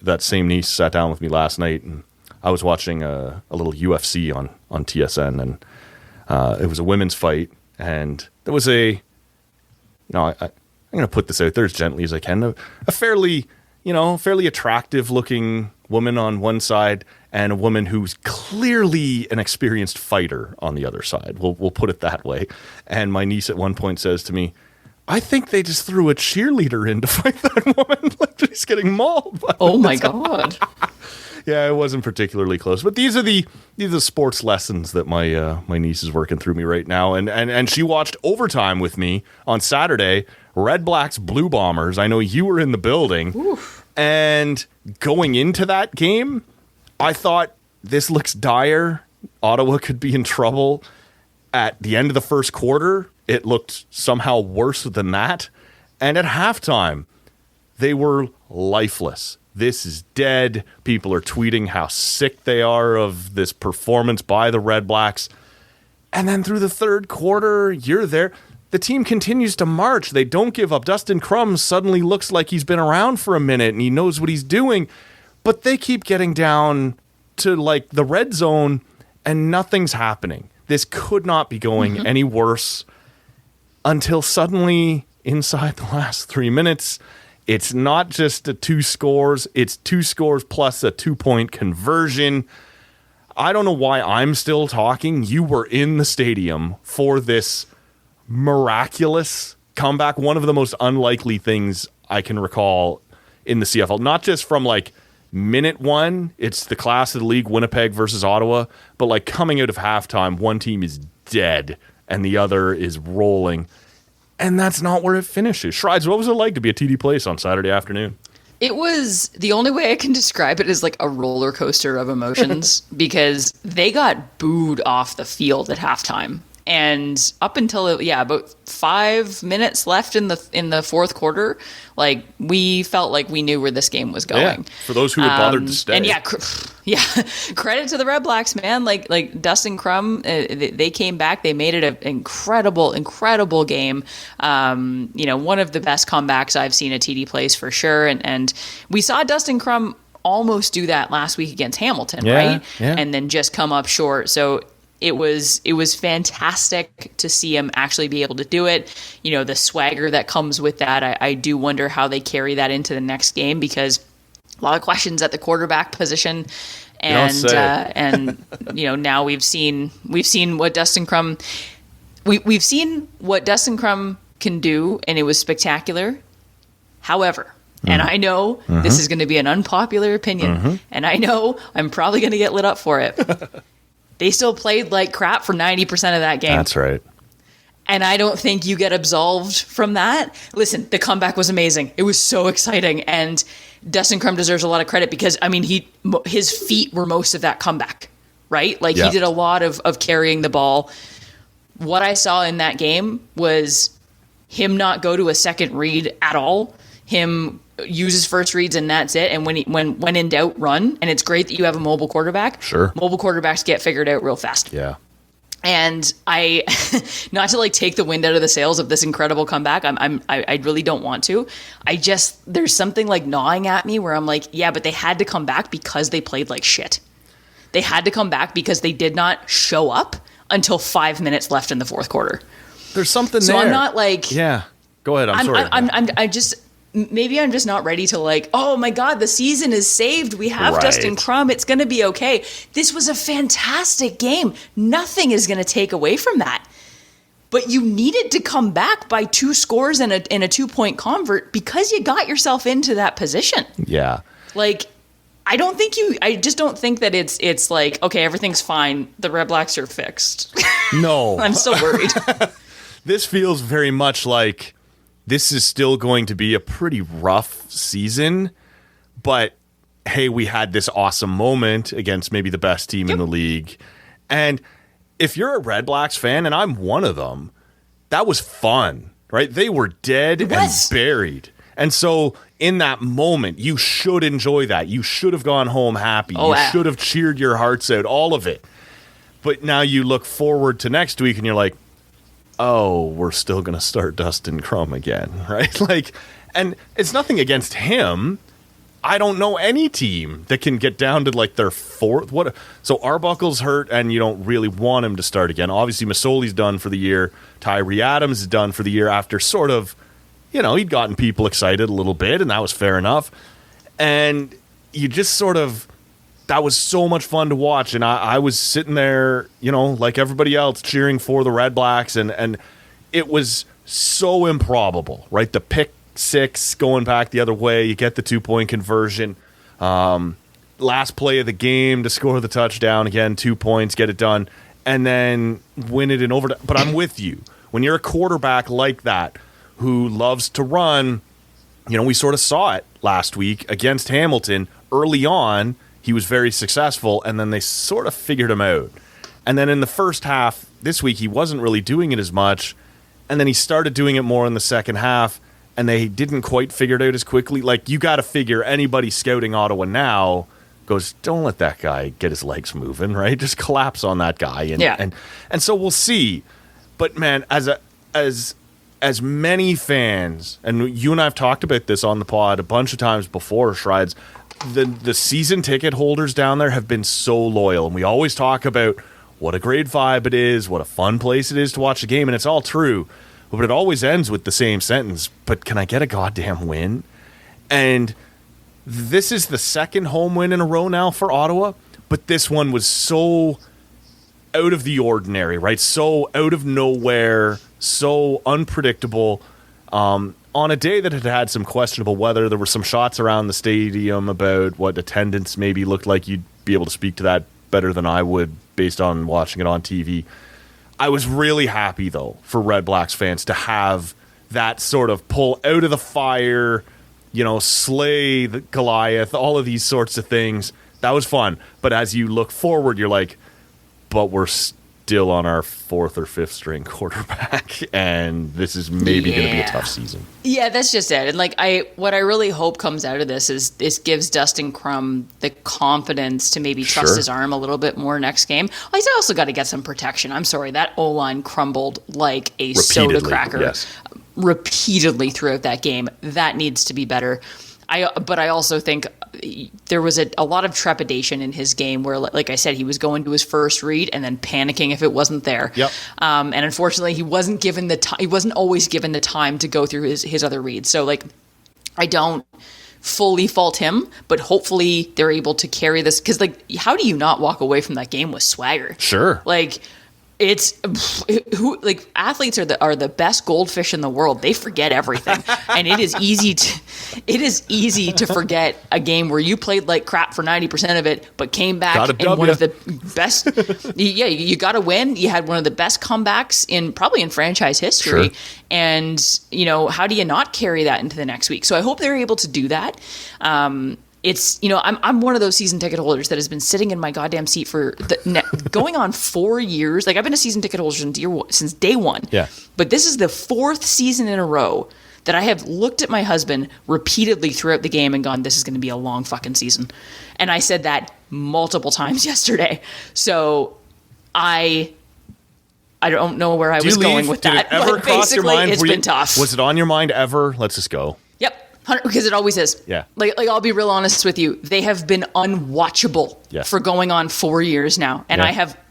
that same niece sat down with me last night, and I was watching a little UFC on TSN, and it was a women's fight, and there was I'm going to put this out there as gently as I can, a fairly attractive looking woman on one side and a woman who's clearly an experienced fighter on the other side. We'll put it that way. And my niece at one point says to me, I think they just threw a cheerleader in to fight that woman. Like she's getting mauled.
Oh my God.
Yeah, it wasn't particularly close. But these are the sports lessons that my niece is working through me right now. And she watched overtime with me on Saturday, Red Blacks Blue Bombers. I know you were in the building. Oof. And going into that game, I thought this looks dire. Ottawa could be in trouble. At the end of the first quarter, it looked somehow worse than that. And at halftime, they were lifeless. This is dead. People are tweeting how sick they are of this performance by the Red Blacks. And then through the third quarter, you're there. The team continues to march. They don't give up. Dustin Crum suddenly looks like he's been around for a minute and he knows what he's doing. But they keep getting down to like the red zone and nothing's happening. This could not be going any worse until suddenly inside the last 3 minutes, it's not just the 2 scores. It's 2 scores plus a 2-point conversion. I don't know why I'm still talking. You were in the stadium for this miraculous comeback, one of the most unlikely things I can recall in the CFL, not just from like minute 1, it's the class of the league, Winnipeg versus Ottawa, but like coming out of halftime, one team is dead and the other is rolling, and that's not where it finishes. Shrides, what was it like to be at TD Place on Saturday afternoon?
It was, the only way I can describe it is like a roller coaster of emotions because they got booed off the field at halftime. And up until about 5 minutes left in the fourth quarter, like we felt like we knew where this game was going.
Yeah, for those who had bothered to stay.
And credit to the Red Blacks, man. Like Dustin Crum, they came back. They made it an incredible game. One of the best comebacks I've seen at TD Place for sure. And we saw Dustin Crum almost do that last week against Hamilton, right? Yeah. And then just come up short. So it was fantastic to see him actually be able to do it. The swagger that comes with that. I do wonder how they carry that into the next game because a lot of questions at the quarterback position. And now we've seen what Dustin Crum we've seen what Dustin Crum can do, and it was spectacular. However, and I know this is going to be an unpopular opinion, and I know I'm probably going to get lit up for it. They still played like crap for 90% of that game.
That's right.
And I don't think you get absolved from that. Listen, the comeback was amazing. It was so exciting. And Dustin Crum deserves a lot of credit because, I mean, his feet were most of that comeback, right? Like he did a lot of carrying the ball. What I saw in that game was him not go to a second read at all. Him uses first reads and that's it. And when in doubt, run. And it's great that you have a mobile quarterback.
Sure.
Mobile quarterbacks get figured out real fast.
Yeah.
And I, not to like take the wind out of the sails of this incredible comeback, I really don't want to. There's something like gnawing at me where I'm like, yeah, but they had to come back because they played like shit. They had to come back because they did not show up until 5 minutes left in the fourth quarter.
There's something
so
there.
So I'm not like,
yeah. Go ahead. I'm sorry.
Maybe I'm just not ready to like, oh my God, the season is saved. We have
Right.
Dustin Crum. It's going to be okay. This was a fantastic game. Nothing is going to take away from that. But you needed to come back by 2 scores and a 2-point convert because you got yourself into that position.
Yeah.
Like, I just don't think that it's like, okay, everything's fine. The Red Blacks are fixed.
No.
I'm so worried.
This feels very much like this is still going to be a pretty rough season, but hey, we had this awesome moment against maybe the best team in the league. And if you're a Red Blacks fan, and I'm one of them, that was fun, right? They were dead and buried. And so in that moment, you should enjoy that. You should have gone home happy. You should have cheered your hearts out, all of it. But now you look forward to next week and you're like, oh, we're still going to start Dustin Crum again, right? Like, and it's nothing against him. I don't know any team that can get down to like their fourth. So Arbuckle's hurt and you don't really want him to start again. Obviously, Masoli's done for the year. Tyree Adams is done for the year after sort of, he'd gotten people excited a little bit and that was fair enough. And you just sort of, that was so much fun to watch. And I was sitting there, like everybody else cheering for the Red Blacks. And it was so improbable, right? The pick 6 going back the other way. You get the 2-point conversion. Last play of the game to score the touchdown. Again, 2 points, get it done. And then win it in overtime. But I'm with you. When you're a quarterback like that who loves to run, we sort of saw it last week against Hamilton early on. He was very successful, and then they sort of figured him out. And then in the first half this week, he wasn't really doing it as much, and then he started doing it more in the second half, and they didn't quite figure it out as quickly. Like, you got to figure anybody scouting Ottawa now goes, don't let that guy get his legs moving, right? Just collapse on that guy. And so we'll see. But, man, as many fans, and you and I have talked about this on the pod a bunch of times before, Shrides, the season ticket holders down there have been so loyal, and we always talk about what a great vibe it is, what a fun place it is to watch a game, and it's all true, but it always ends with the same sentence, but can I get a goddamn win? And this is the second home win in a row now for Ottawa, but this one was so out of the ordinary, right? So out of nowhere, so unpredictable. On a day that had some questionable weather, there were some shots around the stadium about what attendance maybe looked like. You'd be able to speak to that better than I would based on watching it on TV. I was really happy, though, for Red Blacks fans to have that sort of pull out of the fire, slay the Goliath, all of these sorts of things. That was fun. But as you look forward, you're like, but we're still on our 4th or 5th string quarterback, and this is maybe going to be a tough season.
Yeah, that's just it. And what I really hope comes out of this is this gives Dustin Crum the confidence to maybe trust his arm a little bit more next game. He's also got to get some protection. I'm sorry, that O-line crumbled like a soda cracker repeatedly throughout that game. That needs to be better. But I also think there was a lot of trepidation in his game where, like I said, he was going to his first read and then panicking if it wasn't there.
Yep.
And unfortunately, he wasn't given he wasn't always given the time to go through his other reads. So, I don't fully fault him, but hopefully they're able to carry this, because how do you not walk away from that game with swagger?
Sure.
It's athletes are the best goldfish in the world. They forget everything, and it is easy to forget a game where you played like crap for 90% of it, but came back and one of the best. You got to win. You had one of the best comebacks probably in franchise history, and how do you not carry that into the next week? So I hope they're able to do that. It's, I'm one of those season ticket holders that has been sitting in my goddamn seat for going on 4 years. I've been a season ticket holder since day one.
Yeah.
But this is the 4th season in a row that I have looked at my husband repeatedly throughout the game and gone, this is going to be a long fucking season. And I said that multiple times yesterday. So I don't know where I was going with that.
Did it ever cross your mind?
It's been tough.
Was it on your mind ever? Let's just go.
Yep. Because it always is.
Yeah.
Like I'll be real honest with you. They have been unwatchable for going on 4 years now. And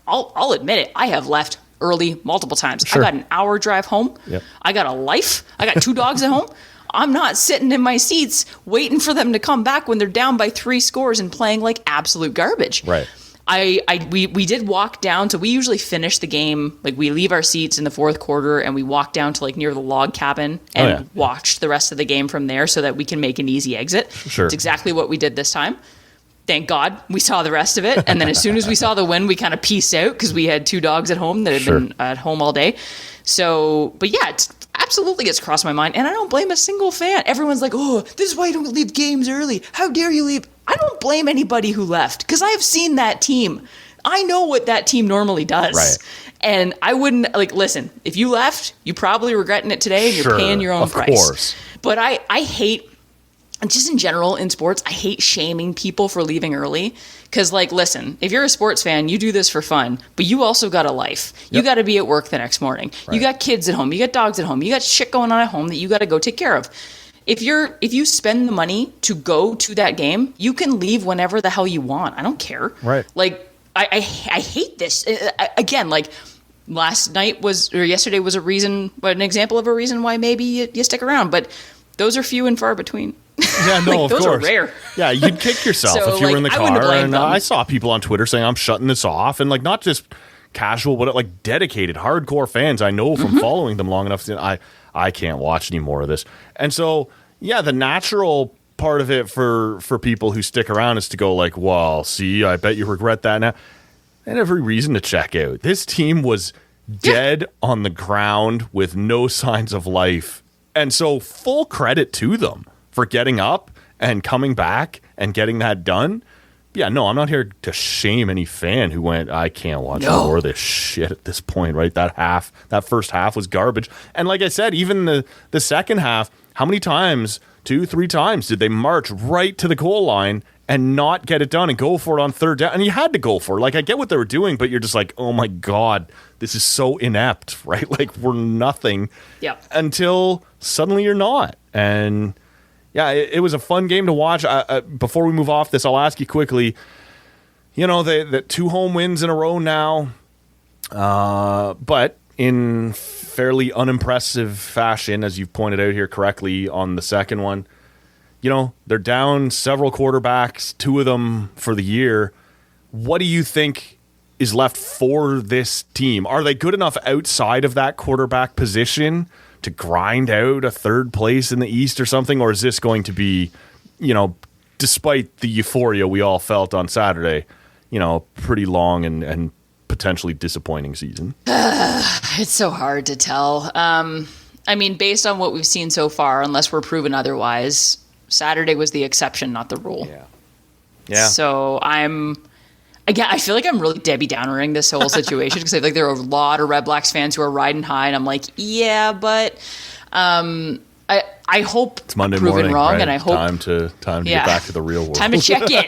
I'll admit it, I have left early multiple times.
Sure.
I got an hour drive home.
Yep.
I got a life. I got 2 dogs at home. I'm not sitting in my seats waiting for them to come back when they're down by 3 scores and playing like absolute garbage.
Right.
We did walk down. So we usually finish the game. Like we leave our seats in the fourth quarter and we walk down to like near the log cabin and watch the rest of the game from there so that we can make an easy exit.
Sure.
It's exactly what we did this time. Thank God we saw the rest of it. And then as soon as we saw the win, we kind of pieced out because we had 2 dogs at home that had been at home all day. So, but yeah, it's absolutely it's crossed my mind. And I don't blame a single fan. Everyone's like, oh, this is why you don't leave games early. How dare you leave? I don't blame anybody who left because I have seen that team. I know what that team normally does.
Right.
And I wouldn't, like, listen, if you left, you're probably regretting it today and you're paying your own price. Of course. But I hate, just in general in sports, I hate shaming people for leaving early. Because, like, listen, if you're a sports fan, you do this for fun, but you also got a life. Yep. You got to be at work the next morning. Right. You got kids at home. You got dogs at home. You got shit going on at home that you got to go take care of. If you spend the money to go to that game, you can leave whenever the hell you want. I don't care.
Right.
Like, I hate this. Again, like, yesterday was an example of a reason why maybe you stick around, but those are few and far between.
Yeah, no,
like,
of
those
course.
are rare.
Yeah, you'd kick yourself if you were in the car. And I saw people on Twitter saying, I'm shutting this off. And like, not just casual, but like dedicated, hardcore fans I know from following them long enough. I can't watch any more of this. And so, yeah, the natural part of it for people who stick around is to go like, well, see, I bet you regret that now. And every reason to check out. This team was dead on the ground with no signs of life. And so full credit to them for getting up and coming back and getting that done. Yeah, no, I'm not here to shame any fan who went, I can't watch more of this shit at this point, right? That first half was garbage. And like I said, even the second half, how many times, 2-3 times, did they march right to the goal line and not get it done and go for it on third down? And you had to go for it. Like, I get what they were doing, but you're just like, oh my God, this is so inept, right? Like, we're nothing until suddenly you're not. And yeah, it was a fun game to watch. Before we move off this, I'll ask you quickly, you know, the 2 home wins in a row now, but in fairly unimpressive fashion, as you've pointed out here correctly on the second one. You know, they're down several quarterbacks, 2 of them for the year. What do you think is left for this team? Are they good enough outside of that quarterback position to grind out a 3rd place in the East or something? Or is this going to be, you know, despite the euphoria we all felt on Saturday, you know, pretty long and potentially disappointing season?
It's so hard to tell. I mean, based on what we've seen so far, unless we're proven otherwise, Saturday was the exception, not the rule. Yeah. So I feel like I'm really Debbie Downering this whole situation because I feel like there are a lot of Red Blacks fans who are riding high, and I'm like, yeah, but I hope
it's Monday
I'm proven
morning,
wrong,
right?
and I hope
time to get back to the real world.
Time to check in.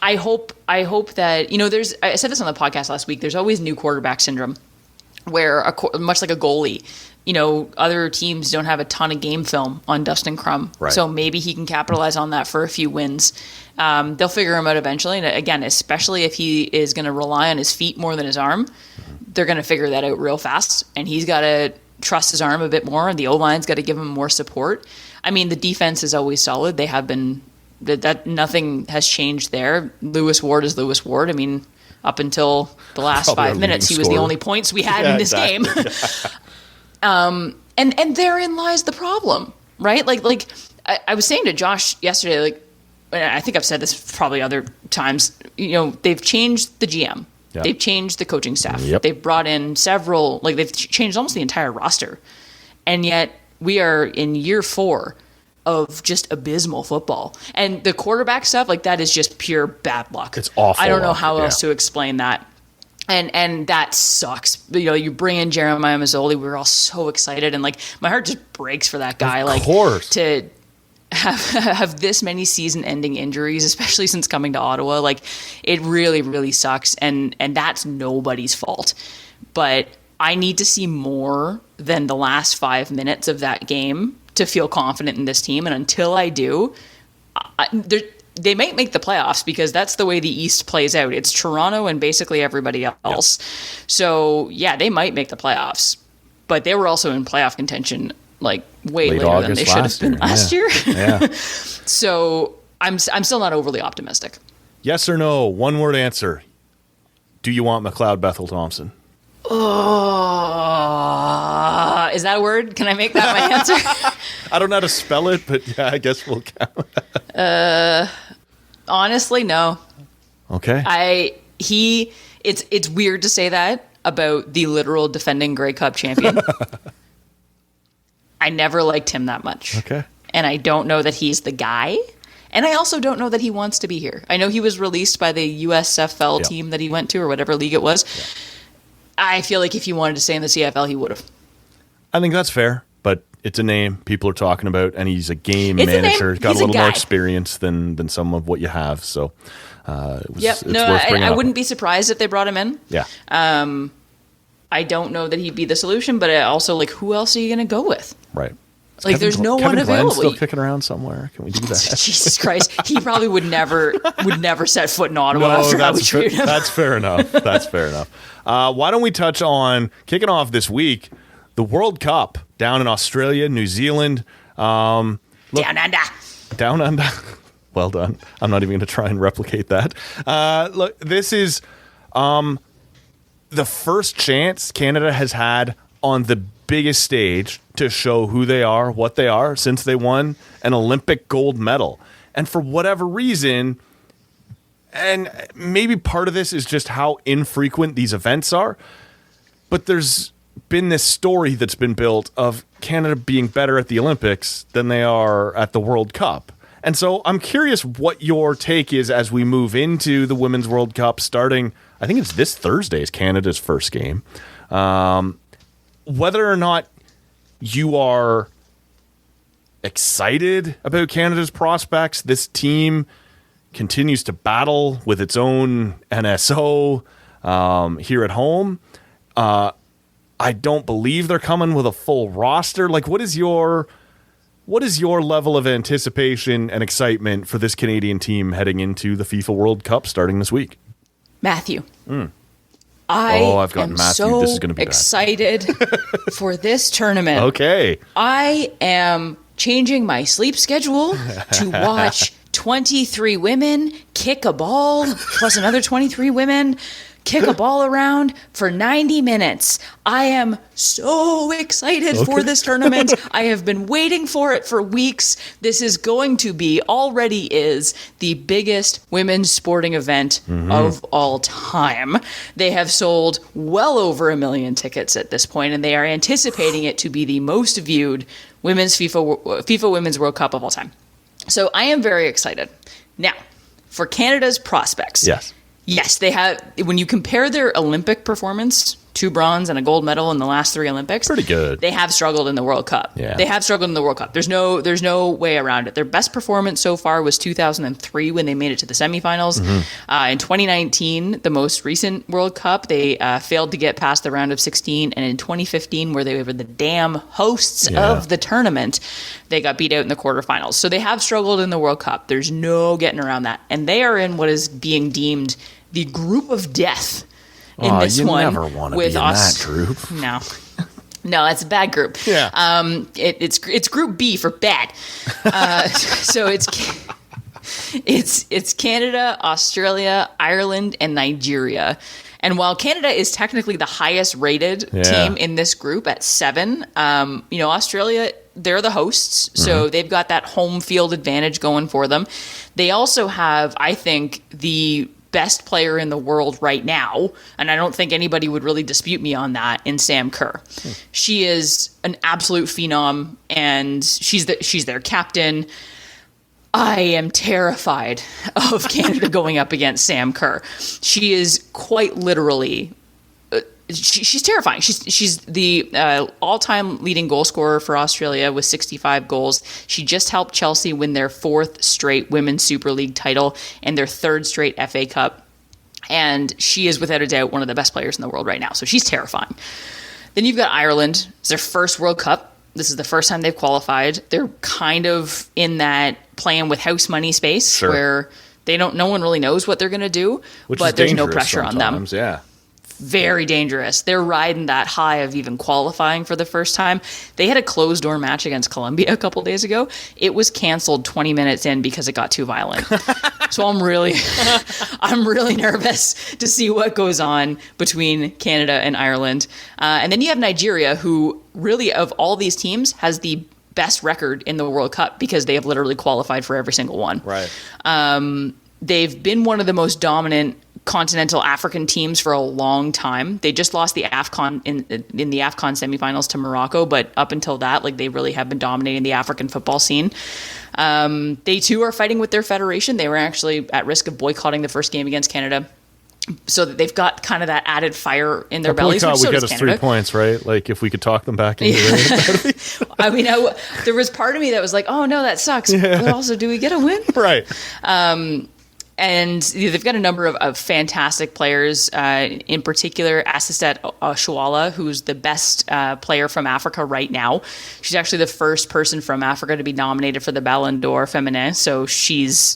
I hope that, you know, I said this on the podcast last week, there's always new quarterback syndrome where much like a goalie, you know, other teams don't have a ton of game film on Dustin Crum. Right. So maybe he can capitalize on that for a few wins. They'll figure him out eventually. And again, especially if he is going to rely on his feet more than his arm, they're going to figure that out real fast. And he's got to trust his arm a bit more. And the O-line's got to give him more support. I mean, the defense is always solid. They have been, that nothing has changed there. Lewis Ward is Lewis Ward. I mean, up until the last
Probably
5 minutes, he was the only points we had in this game. And therein lies the problem, right? Like I was saying to Josh yesterday, like, I think I've said this probably other times, you know, they've changed the GM. Yep. They've changed the coaching staff. Yep. They've brought in several, like they've changed almost the entire roster. And yet we are in year 4 of just abysmal football. And the quarterback stuff, like that is just pure bad luck.
It's awful.
I don't know how else to explain that. And that sucks. You know, you bring in Jeremiah Mazzoli. We were all so excited, and like my heart just breaks for that guy.
Of course.
To have this many season-ending injuries, especially since coming to Ottawa, like it really, really sucks. And that's nobody's fault. But I need to see more than the last 5 minutes of that game to feel confident in this team. And until I do, they might make the playoffs because that's the way the East plays out. It's Toronto and basically everybody else. Yep. So, yeah, they might make the playoffs. But they were also in playoff contention like way
Late
later
August
than they should have been last year.
Yeah.
So I'm still not overly optimistic.
Yes or no? One word answer. Do you want McLeod Bethel Thompson?
Oh, is that a word? Can I make that my answer?
I don't know how to spell it, but yeah, I guess we'll count.
Honestly, no.
Okay.
It's weird to say that about the literal defending Grey Cup champion. I never liked him that much.
Okay.
And I don't know that he's the guy. And I also don't know that he wants to be here. I know he was released by the USFL team that he went to, or whatever league it was. Yeah. I feel like if he wanted to stay in the CFL, he would have.
I think that's fair, but it's a name people are talking about, and he's a game manager. He's got a little more experience than some of what you have. So, it's worth bringing up.
I wouldn't be surprised if they brought him in.
Yeah.
I don't know that he'd be the solution, but also, like, who else are you going to go with?
Right.
Like, there's no one available.
Still kicking around somewhere. Can we do that?
Jesus Christ. He probably would never set foot in Ottawa after how we treated him.
That's fair enough. That's fair enough. Why don't we touch on, kicking off this week, the World Cup down in Australia, New Zealand.
Down under.
Down under. Well done. I'm not even going to try and replicate that. Look, this is the first chance Canada has had on the biggest stage to show who they are, what they are, since they won an Olympic gold medal. And for whatever reason, and maybe part of this is just how infrequent these events are, but there's been this story that's been built of Canada being better at the Olympics than they are at the World Cup. And so I'm curious what your take is as we move into the Women's World Cup starting, I think it's this Thursday is Canada's first game. Whether or not you are excited about Canada's prospects, this team continues to battle with its own NSO here at home. I don't believe they're coming with a full roster. Like, what is your level of anticipation and excitement for this Canadian team heading into the FIFA World Cup starting this week?
Matthew.
I've got Matthew.
So
this is going to be
excited for this tournament.
Okay.
I am changing my sleep schedule to watch 23 women kick a ball, plus another 23 women kick a ball around for 90 minutes. I am so excited for this tournament. I have been waiting for it for weeks. This is going to be, already is, the biggest women's sporting event of all time. They have sold well over 1 million tickets at this point, and they are anticipating it to be the most viewed women's FIFA Women's World Cup of all time. So I am very excited. Now, for Canada's prospects. Yes, they have. When you compare their Olympic performance, 2 bronze and a gold medal in the last 3 Olympics,
pretty good.
They have struggled in the World Cup.
Yeah.
They have struggled in the World Cup. There's no way around it. Their best performance so far was 2003 when they made it to the semifinals. In 2019, the most recent World Cup, they failed to get past the round of 16. And in 2015, where they were the damn hosts of the tournament, they got beat out in the quarterfinals. So they have struggled in the World Cup. There's no getting around that. And they are in what is being deemed the group of death in this
you
one.
Never want to be in that group.
No, it's a bad group.
Yeah.
It's Group B for bad. So it's Canada, Australia, Ireland, and Nigeria. And while Canada is technically the highest rated team in this group at 7, Australia, they're the hosts, so they've got that home field advantage going for them. They also have, I think, the best player in the world right now, and I don't think anybody would really dispute me on that, in Sam Kerr. She is an absolute phenom, and she's their captain. I am terrified of Canada going up against Sam Kerr. She is quite literally. She's terrifying. She's the all-time leading goal scorer for Australia with 65 goals. She just helped Chelsea win their 4th straight Women's Super League title and their 3rd straight FA Cup. And she is without a doubt one of the best players in the world right now. So she's terrifying. Then you've got Ireland. It's their first World Cup. This is the first time they've qualified. They're kind of in that playing with house money space where no one really knows what they're going to do, but there's no pressure on them.
Yeah.
Very dangerous. They're riding that high of even qualifying for the first time. They had a closed door match against Colombia a couple days ago. It was canceled 20 minutes in because it got too violent. So I'm really nervous to see what goes on between Canada and Ireland. And then you have Nigeria, who really of all these teams has the best record in the World Cup because they have literally qualified for every single one.
Right.
They've been one of the most dominant continental African teams for a long time. They just lost the AFCON in the AFCON semifinals to Morocco, but up until that, like, they really have been dominating the African football scene. They too are fighting with their federation. They were actually at risk of boycotting the first game against Canada, so that they've got kind of that added fire in their bellies.
We get us 3 points, right? Like, if we could talk them back into it.
I mean, there was part of me that was like, oh no, that sucks. Yeah. But also, do we get a win?
Right.
And they've got a number of fantastic players, in particular Asisat Oshoala, who's the best player from Africa right now. She's actually the first person from Africa to be nominated for the Ballon d'Or Féminin. So she's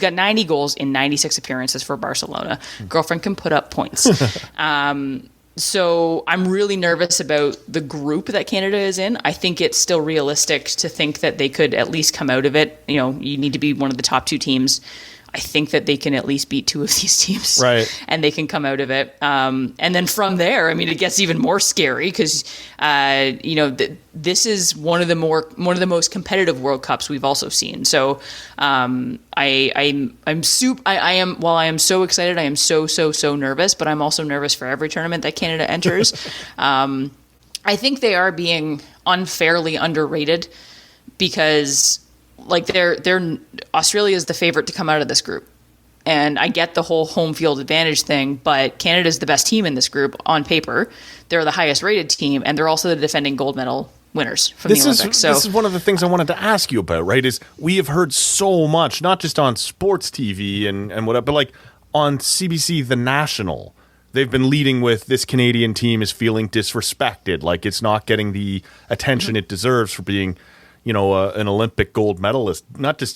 got 90 goals in 96 appearances for Barcelona. Girlfriend can put up points. So I'm really nervous about the group that Canada is in. I think it's still realistic to think that they could at least come out of it. You know, you need to be one of the top 2 teams. I think that they can at least beat 2 of these teams,
right? And
they can come out of it. And then from there, I mean, it gets even more scary because, this is one of the most competitive World Cups we've also seen. So while I am so excited, I am so nervous, but I'm also nervous for every tournament that Canada enters. I think they are being unfairly underrated because, like, they're Australia is the favorite to come out of this group, and I get the whole home field advantage thing, but Canada's the best team in this group on paper. They're the highest rated team, and they're also the defending gold medal winners from the Olympics.
This is one of the things I wanted to ask you about, right? Is we have heard so much, not just on sports TV and whatever, but like on CBC, The National. They've been leading with this Canadian team is feeling disrespected, like it's not getting the attention it deserves for being, an Olympic gold medalist, not just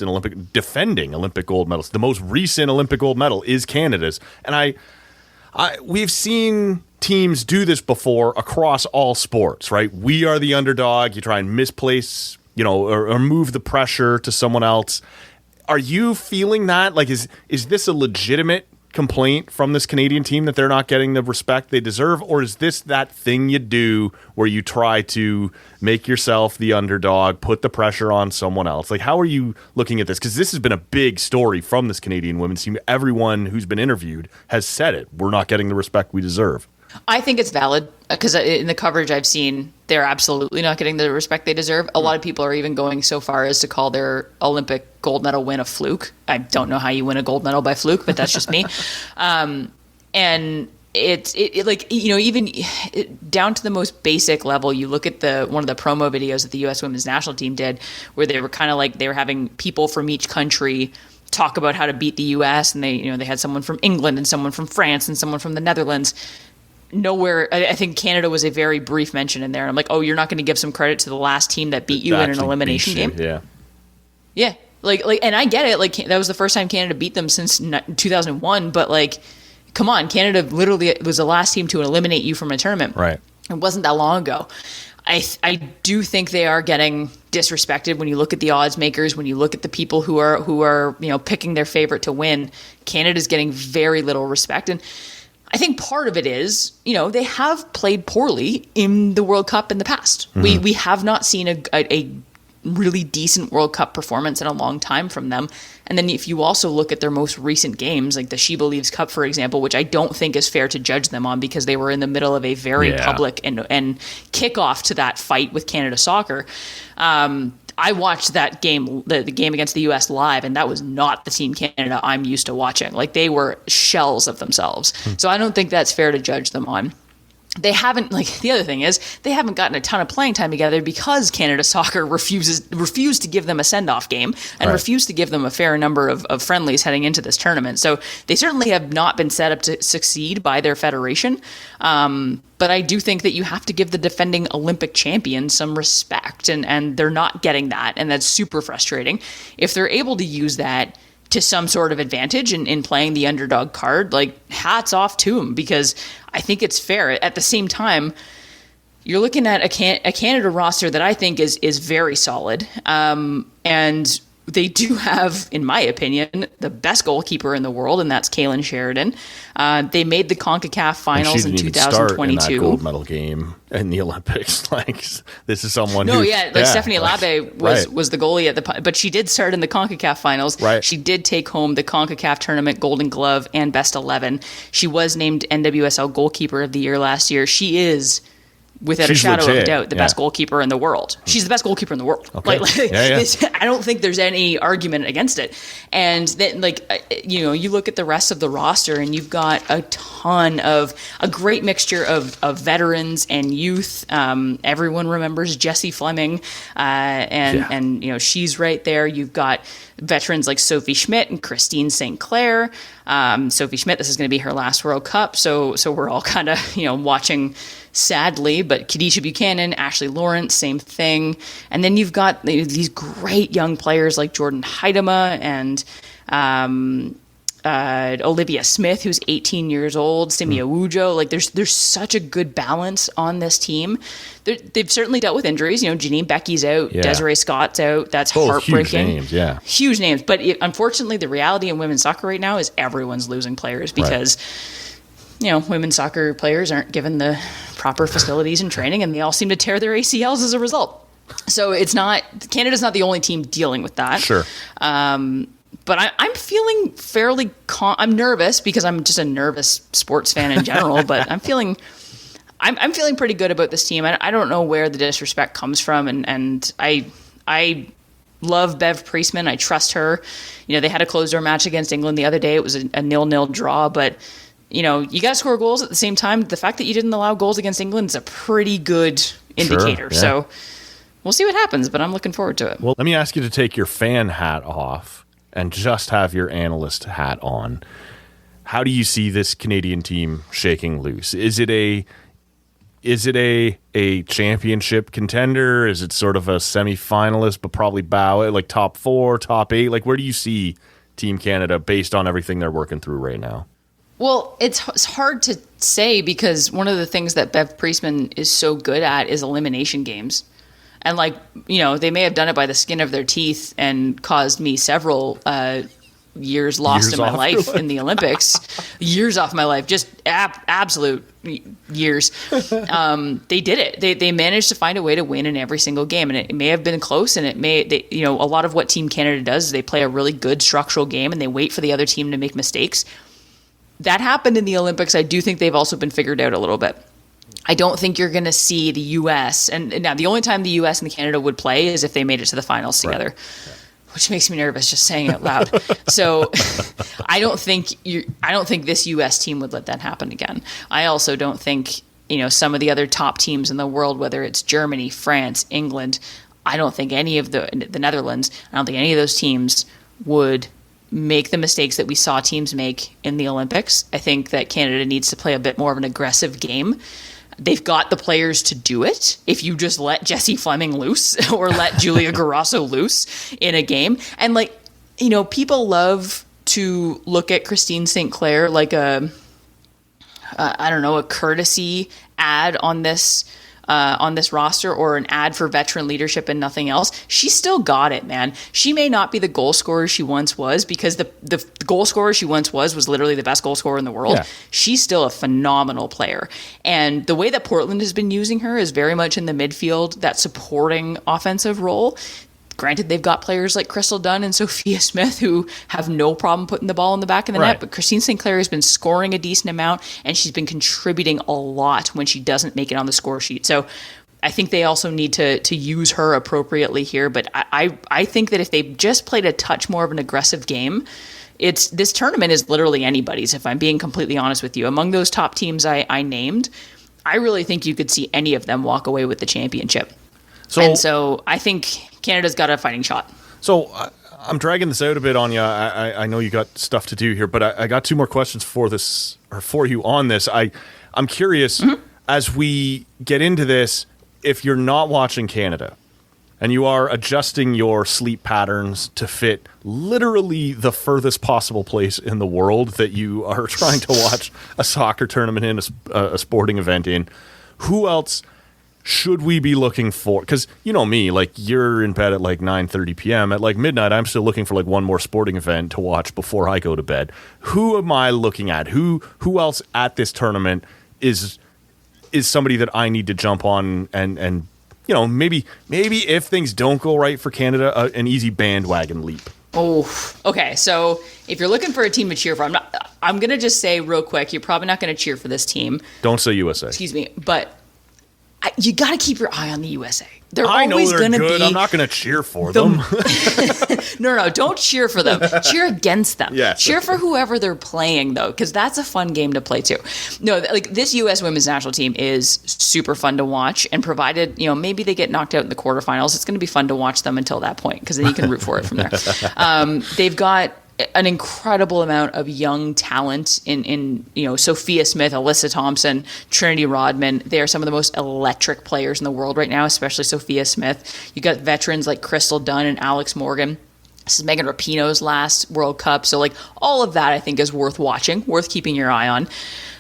defending Olympic gold medalist. The most recent Olympic gold medal is Canada's. And we've seen teams do this before across all sports, right? We are the underdog. You try and misplace, or move the pressure to someone else. Are you feeling that? Like, is this a legitimate complaint from this Canadian team that they're not getting the respect they deserve? Or is this that thing you do where you try to make yourself the underdog, put the pressure on someone else? Like, how are you looking at this? Because this has been a big story from this Canadian women's team. Everyone who's been interviewed has said it. We're not getting the respect we deserve.
I think it's valid because in the coverage I've seen, they're absolutely not getting the respect they deserve. A lot of people are even going so far as to call their Olympic gold medal win a fluke. I don't know how you win a gold medal by fluke, but that's just me. And even down to the most basic level, you look at one of the promo videos that the U.S. women's national team did, where they were kind of like they were having people from each country talk about how to beat the U.S. and they had someone from England and someone from France and someone from the Netherlands. Nowhere, I think Canada was a very brief mention in there. I'm like, oh, you're not going to give some credit to the last team that beat you in an elimination game? Yeah. Like, and I get it. Like, that was the first time Canada beat them since 2001. But like, come on, Canada literally was the last team to eliminate you from a tournament.
Right.
It wasn't that long ago. I do think they are getting disrespected when you look at the odds makers, when you look at the people who are picking their favorite to win. Canada's getting very little respect, and I think part of it is, they have played poorly in the World Cup in the past. Mm-hmm. We have not seen a really decent World Cup performance in a long time from them. And then if you also look at their most recent games, like the She Believes Cup, for example, which I don't think is fair to judge them on because they were in the middle of a very public and kickoff to that fight with Canada Soccer. I watched that game, the game against the U.S. live, and that was not the Team Canada I'm used to watching. Like, they were shells of themselves. So I don't think that's fair to judge them on. They haven't, like, the other thing is, they haven't gotten a ton of playing time together because Canada Soccer refused to give them a send-off game and refused to give them a fair number of friendlies heading into this tournament. So they certainly have not been set up to succeed by their federation. But I do think that you have to give the defending Olympic champion some respect, and they're not getting that, and that's super frustrating. If they're able to use that to some sort of advantage in playing the underdog card, like, hats off to them, because I think it's fair. At the same time, you're looking at a Canada roster that I think is very solid. And they do have, in my opinion, the best goalkeeper in the world, and that's Kaylin Sheridan. They made the CONCACAF finals in 2022.
Start in that gold medal game in the Olympics. Like, this is someone
Stephanie Labe was the goalie but she did start in the CONCACAF finals.
Right.
She did take home the CONCACAF tournament Golden Glove and Best 11. She was named NWSL Goalkeeper of the Year last year. She is, without a shadow of a doubt, the best goalkeeper in the world. She's the best goalkeeper in the world.
Okay.
I don't think there's any argument against it. And then, you look at the rest of the roster, and you've got a great mixture of veterans and youth. Everyone remembers Jessie Fleming, and she's right there. You've got veterans like Sophie Schmidt and Christine St. Clair. Sophie Schmidt, this is going to be her last World Cup, so we're all kind of watching sadly, but Khadijah Buchanan, Ashley Lawrence, same thing. And then you've got these great young players like Jordan Heidema and Olivia Smith, who's 18 years old, Simia Wujo. Like, there's such a good balance on this team. They've certainly dealt with injuries. Janine Becky's out, Desiree Scott's out. That's heartbreaking. Huge names. But unfortunately, the reality in women's soccer right now is everyone's losing players because women's soccer players aren't given the proper facilities and training, and they all seem to tear their ACLs as a result. So Canada's not the only team dealing with that.
Sure.
But I'm feeling fairly I'm nervous because I'm just a nervous sports fan in general, but I'm feeling pretty good about this team. I don't know where the disrespect comes from, and I love Bev Priestman. I trust her. They had a closed door match against England the other day. It was a 0-0 draw, but you got to score goals at the same time. The fact that you didn't allow goals against England is a pretty good indicator.
Sure, yeah.
So we'll see what happens, but I'm looking forward to it.
Well, let me ask you to take your fan hat off and just have your analyst hat on. How do you see this Canadian team shaking loose? Is it a championship contender? Is it sort of a semi-finalist, but probably like top 4, top 8? Like, where do you see Team Canada based on everything they're working through right now?
Well, it's hard to say because one of the things that Bev Priestman is so good at is elimination games. And they may have done it by the skin of their teeth and caused me several years lost in my life in the Olympics. Years off my life, just absolute years. They did it. They managed to find a way to win in every single game, and it may have been close. And a lot of what Team Canada does is they play a really good structural game and they wait for the other team to make mistakes. That happened in the Olympics. I do think they've also been figured out a little bit. I don't think you're going to see the U.S. And now the only time the U.S. and Canada would play is if they made it to the finals together, which makes me nervous just saying it out loud. So I don't think this U.S. team would let that happen again. I also don't think some of the other top teams in the world, whether it's Germany, France, England, I don't think any of the Netherlands, I don't think any of those teams would make the mistakes that we saw teams make in the Olympics. I think that Canada needs to play a bit more of an aggressive game. They've got the players to do it if you just let Jessie Fleming loose or let Julia Garasso loose in a game. And people love to look at Christine St. Clair like a courtesy ad on this roster or an ad for veteran leadership and nothing else. She still got it, man. She may not be the goal scorer she once was because the goal scorer she once was literally the best goal scorer in the world. Yeah. She's still a phenomenal player. And the way that Portland has been using her is very much in the midfield, that supporting offensive role. Granted, they've got players like Crystal Dunn and Sophia Smith who have no problem putting the ball in the back of the net, but Christine St. Clair has been scoring a decent amount, and she's been contributing a lot when she doesn't make it on the score sheet. So I think they also need to use her appropriately here. But I think that if they just played a touch more of an aggressive game, this tournament is literally anybody's, if I'm being completely honest with you. Among those top teams I named, I really think you could see any of them walk away with the championship. So I think Canada's got a fighting shot.
So I'm dragging this out a bit on you. I know you got stuff to do here, but I got two more questions for this, or for you on this. I'm curious, as we get into this, if you're not watching Canada and you are adjusting your sleep patterns to fit literally the furthest possible place in the world that you are trying to watch a soccer tournament in, a sporting event in, who else should we be looking for? Because you know me, like, you're in bed at like 9:30 p.m. At like midnight, I'm still looking for like one more sporting event to watch before I go to bed. Who am I looking at? Who else at this tournament is somebody that I need to jump on and you know, maybe if things don't go right for Canada, an easy bandwagon leap.
Oh, okay. So if you're looking for a team to cheer for, I'm going to just say real quick, you're probably not going to cheer for this team.
Don't say USA.
Excuse me, but you got to keep your eye on the USA. They're
I know
always
they're
going to
good.
be.
I'm not going to cheer for them.
No, don't cheer for them. Cheer against them.
Yes.
Cheer for whoever they're playing, though, because that's a fun game to play too. No, like, this U.S. women's national team is super fun to watch, and provided, you know, maybe they get knocked out in the quarterfinals, it's going to be fun to watch them until that point, because then you can root for it from there. They've got an incredible amount of young talent in you know, Sophia Smith, Alyssa Thompson, Trinity Rodman. They are some of the most electric players in the world right now, especially Sophia Smith. You got veterans like Crystal Dunn and Alex Morgan. This is Megan Rapinoe's last World Cup. So, like, all of that I think is worth watching, worth keeping your eye on.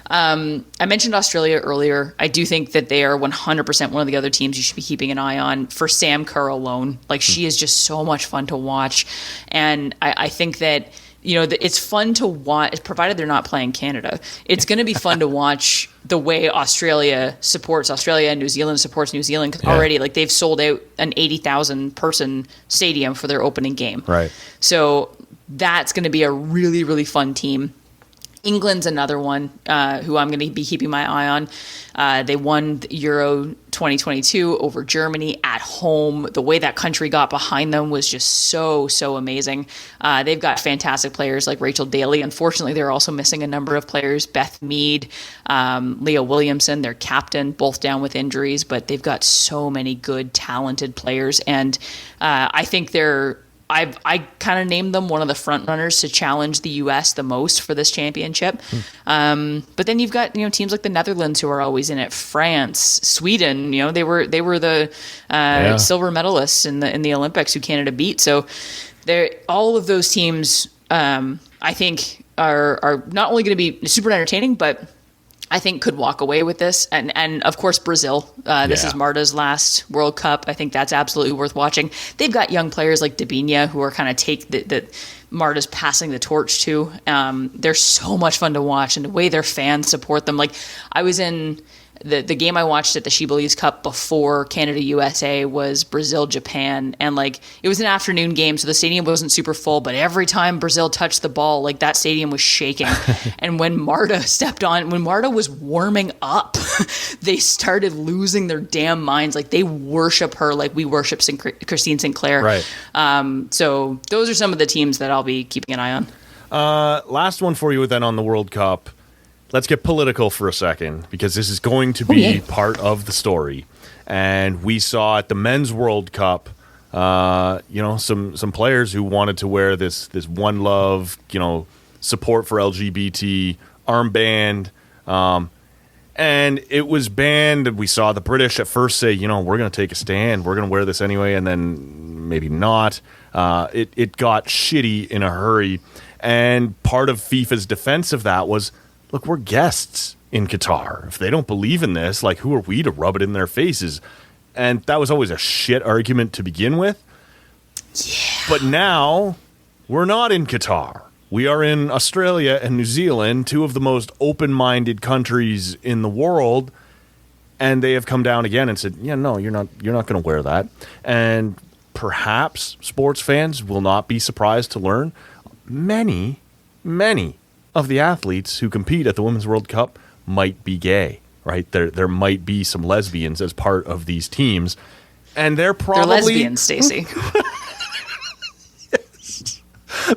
I mentioned Australia earlier. I do think that they are 100% one of the other teams you should be keeping an eye on for Sam Kerr alone. Like, she is just so much fun to watch. And I think that, you know, it's fun to watch, provided they're not playing Canada. It's going to be fun to watch the way Australia supports Australia and New Zealand supports New Zealand. Because already, like, they've sold out an 80,000 person stadium for their opening game.
Right.
So that's going to be a really, really fun team. England's another one who I'm going to be keeping my eye on. They won the Euro 2022 over Germany at home. The way that country got behind them was just so amazing. They've got fantastic players like Rachel Daly. Unfortunately, they're also missing a number of players. Beth Mead, Leah Williamson, their captain, both down with injuries. But they've got so many good, talented players. And I think I kind of named them one of the front runners to challenge the U.S. the most for this championship. But then you've got, you know, teams like the Netherlands who are always in it, France, Sweden. You know, they were the silver medalists in the Olympics who Canada beat. So all of those teams, I think, are not only going to be super entertaining, but I think could walk away with this. And of course, Brazil. This is Marta's last World Cup. I think that's absolutely worth watching. They've got young players like Debinha who are kind of take the Marta's passing the torch to. They're so much fun to watch, and the way their fans support them. Like, I was in the game I watched at the She Believes Cup before Canada-USA was Brazil-Japan, and like, it was an afternoon game, so the stadium wasn't super full, but every time Brazil touched the ball, like, that stadium was shaking. And when Marta was warming up, they started losing their damn minds. Like, they worship her like we worship Christine Sinclair.
Right.
So those are some of the teams that I'll be keeping an eye on.
Last one for you then on the World Cup. Let's get political for a second, because this is going to be part of the story. And we saw at the Men's World Cup, you know, some players who wanted to wear this One Love, you know, support for LGBT armband. And it was banned. We saw the British at first say, you know, we're going to take a stand. We're going to wear this anyway. And then maybe not. It got shitty in a hurry. And part of FIFA's defense of that was, look, we're guests in Qatar. If they don't believe in this, like, who are we to rub it in their faces? And that was always a shit argument to begin with. Yeah. But now we're not in Qatar. We are in Australia and New Zealand, two of the most open-minded countries in the world, and they have come down again and said, yeah, no, you're not going to wear that. And perhaps sports fans will not be surprised to learn many of the athletes who compete at the Women's World Cup might be gay. right? There might be some lesbians as part of these teams, and they're probably
lesbians, Stacey.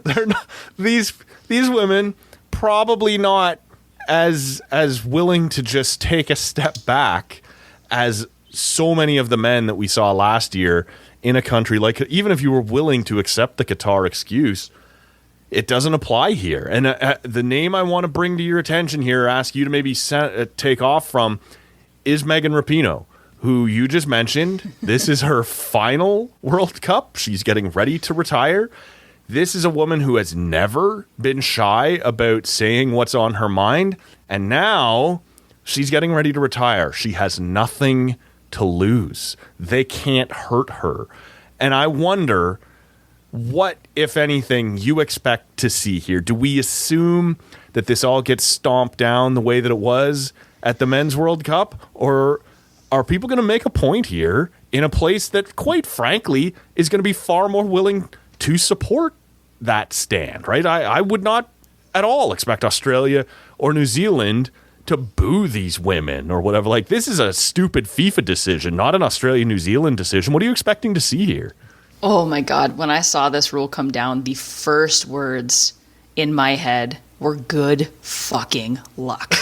They're not, these women probably not as willing to just take a step back as so many of the men that we saw last year in a country like, even if you were willing to accept the Qatar excuse, it doesn't apply here. And the name I want to bring to your attention here, ask you to maybe take off from, is Megan Rapinoe, who you just mentioned. This is her final World Cup. She's getting ready to retire. This is a woman who has never been shy about saying what's on her mind, and now she's getting ready to retire. She has nothing to lose. They can't hurt her. And I wonder, what, if anything, you expect to see here? Do we assume that this all gets stomped down the way that it was at the Men's World Cup? Or are people going to make a point here in a place that, quite frankly, is going to be far more willing to support that stand, right? I would not at all expect Australia or New Zealand to boo these women or whatever. Like, this is a stupid FIFA decision, not an Australia-New Zealand decision. What are you expecting to see here?
Oh my God. When I saw this rule come down, the first words in my head were good fucking luck.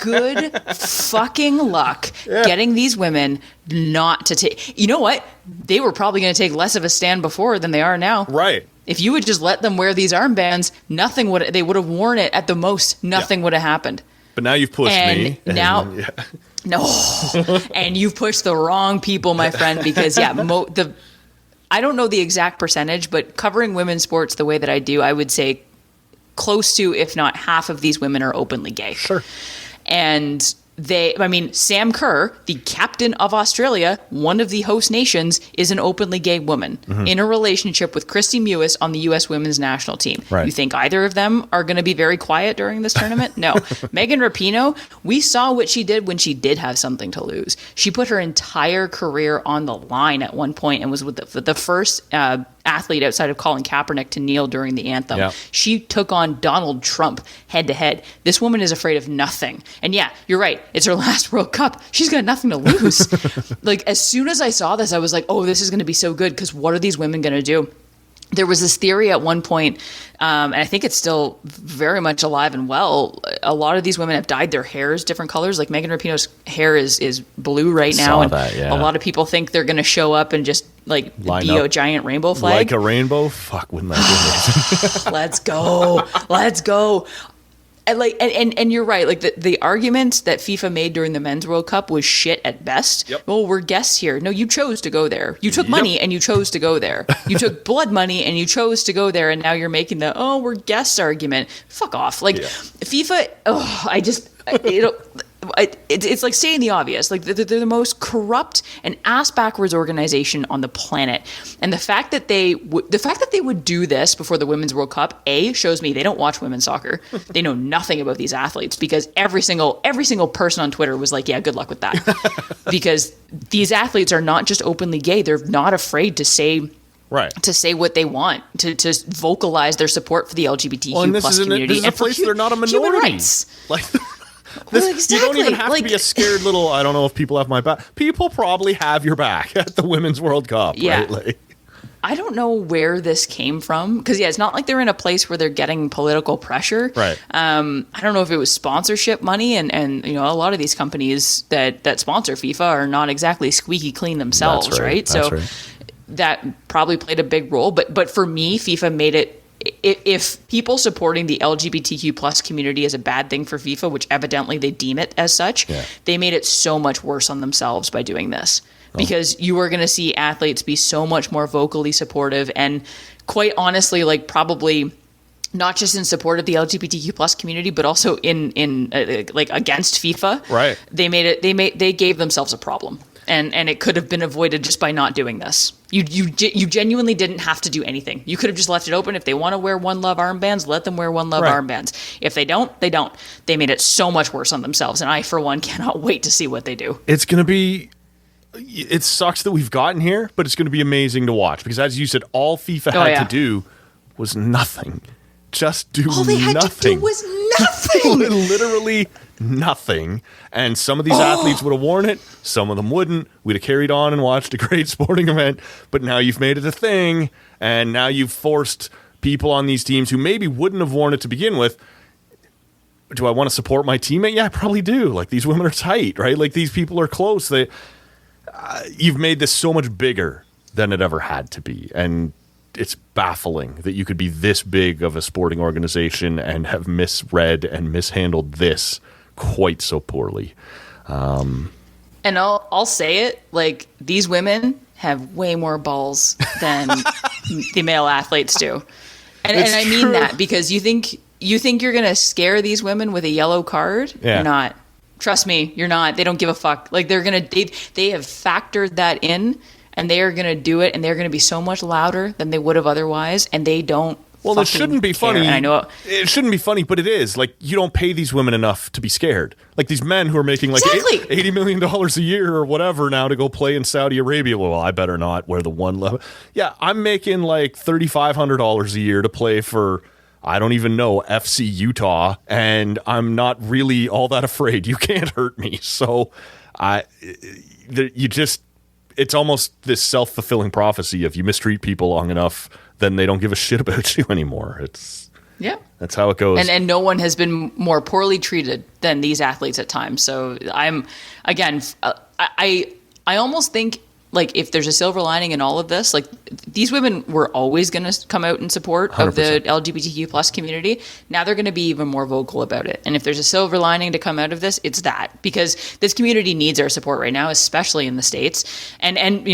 Good fucking luck getting these women not to take. You know what? They were probably going to take less of a stand before than they are now.
Right.
If you would just let them wear these armbands, they would have worn it at the most. Nothing would have happened.
But now you've pushed me.
Now, no. And you've pushed the wrong people, my friend, because I don't know the exact percentage, but covering women's sports the way that I do, I would say close to, if not half of these women are openly gay.
Sure.
And Sam Kerr, the captain of Australia, one of the host nations, is an openly gay woman in a relationship with Christy Mewis on the U.S. women's national team.
Right.
You think either of them are going to be very quiet during this tournament? No. Megan Rapinoe, we saw what she did when she did have something to lose. She put her entire career on the line at one point and was with the first athlete outside of Colin Kaepernick to kneel during the anthem. Yeah. She took on Donald Trump head to head. This woman is afraid of nothing. And yeah, you're right. It's her last World Cup. She's got nothing to lose. Like, as soon as I saw this, I was like, oh, this is going to be so good, because what are these women going to do? There was this theory at one point, and I think it's still very much alive and well. A lot of these women have dyed their hairs different colors. Like, Megan Rapinoe's hair is blue right now. And a lot of people think they're going to show up and just be a giant rainbow flag.
Like a rainbow? Fuck, wouldn't that be amazing?
Let's go. Let's go. And you're right. Like, the argument that FIFA made during the Men's World Cup was shit at best.
Yep.
Well, we're guests here. No, you chose to go there. You took money and you chose to go there. You took blood money and you chose to go there. And now you're making we're guests argument. Fuck off. Like, FIFA. It's like saying the obvious. Like, they're the most corrupt and ass backwards organization on the planet. And the fact that they would do this before the Women's World Cup, shows me they don't watch women's soccer. They know nothing about these athletes, because every single person on Twitter was like, yeah, good luck with that. Because these athletes are not just openly gay. They're not afraid to say what they want, to vocalize their support for the LGBTQ plus community.
This is a place they're not a minority.
Human rights.
You don't even have to be a scared little, I don't know if people have my back. People probably have your back at the Women's World Cup, right? Like,
I don't know where this came from, because it's not like they're in a place where they're getting political pressure.
Right.
I don't know if it was sponsorship money, and a lot of these companies that sponsor FIFA are not exactly squeaky clean themselves,
That's right?
So that probably played a big role. But for me, FIFA made it. If people supporting the LGBTQ plus community is a bad thing for FIFA, which evidently they deem it as such, they made it so much worse on themselves by doing this. Because you are going to see athletes be so much more vocally supportive, and quite honestly, like, probably not just in support of the LGBTQ plus community, but also in against FIFA.
Right.
They gave themselves a problem. And it could have been avoided just by not doing this. You genuinely didn't have to do anything. You could have just left it open. If they want to wear One Love armbands, let them wear One Love armbands. If they don't, they don't. They made it so much worse on themselves, and I, for one, cannot wait to see what they do.
It's going to be... It sucks that we've gotten here, but it's going to be amazing to watch, because, as you said, all FIFA had to do was nothing. Just do nothing.
All they had to do was nothing.
Literally nothing. And some of these athletes would have worn it. Some of them wouldn't. We'd have carried on and watched a great sporting event. But now you've made it a thing. And now you've forced people on these teams who maybe wouldn't have worn it to begin with. Do I want to support my teammate? Yeah, I probably do. Like, these women are tight, right? Like, these people are close. You've made this so much bigger than it ever had to be. And it's baffling that you could be this big of a sporting organization and have misread and mishandled this quite so poorly.
And I'll say it, like, these women have way more balls than the male athletes do. And I mean that because you think you're going to scare these women with a yellow card?
Yeah.
You're not. Trust me, you're not. They don't give a fuck. Like, they have factored that in, and they are going to do it, and they're going to be so much louder than they would have otherwise, and they don't.
Well, it shouldn't be funny.
And I know
it shouldn't be funny, but it is. Like, you don't pay these women enough to be scared. Like, these men who are making like $80 million a year or whatever now to go play in Saudi Arabia. Well, I better not wear the one level. Yeah, I'm making like $3,500 a year to play for, I don't even know, FC Utah, and I'm not really all that afraid. You can't hurt me. So it's almost this self-fulfilling prophecy. If you mistreat people long enough, then they don't give a shit about you anymore. That's how it goes.
And no one has been more poorly treated than these athletes at times. So I almost think, like, if there's a silver lining in all of this, like, these women were always going to come out in support 100%. Of the LGBTQ plus community. Now they're going to be even more vocal about it. And if there's a silver lining to come out of this, it's that, because this community needs our support right now, especially in the States and in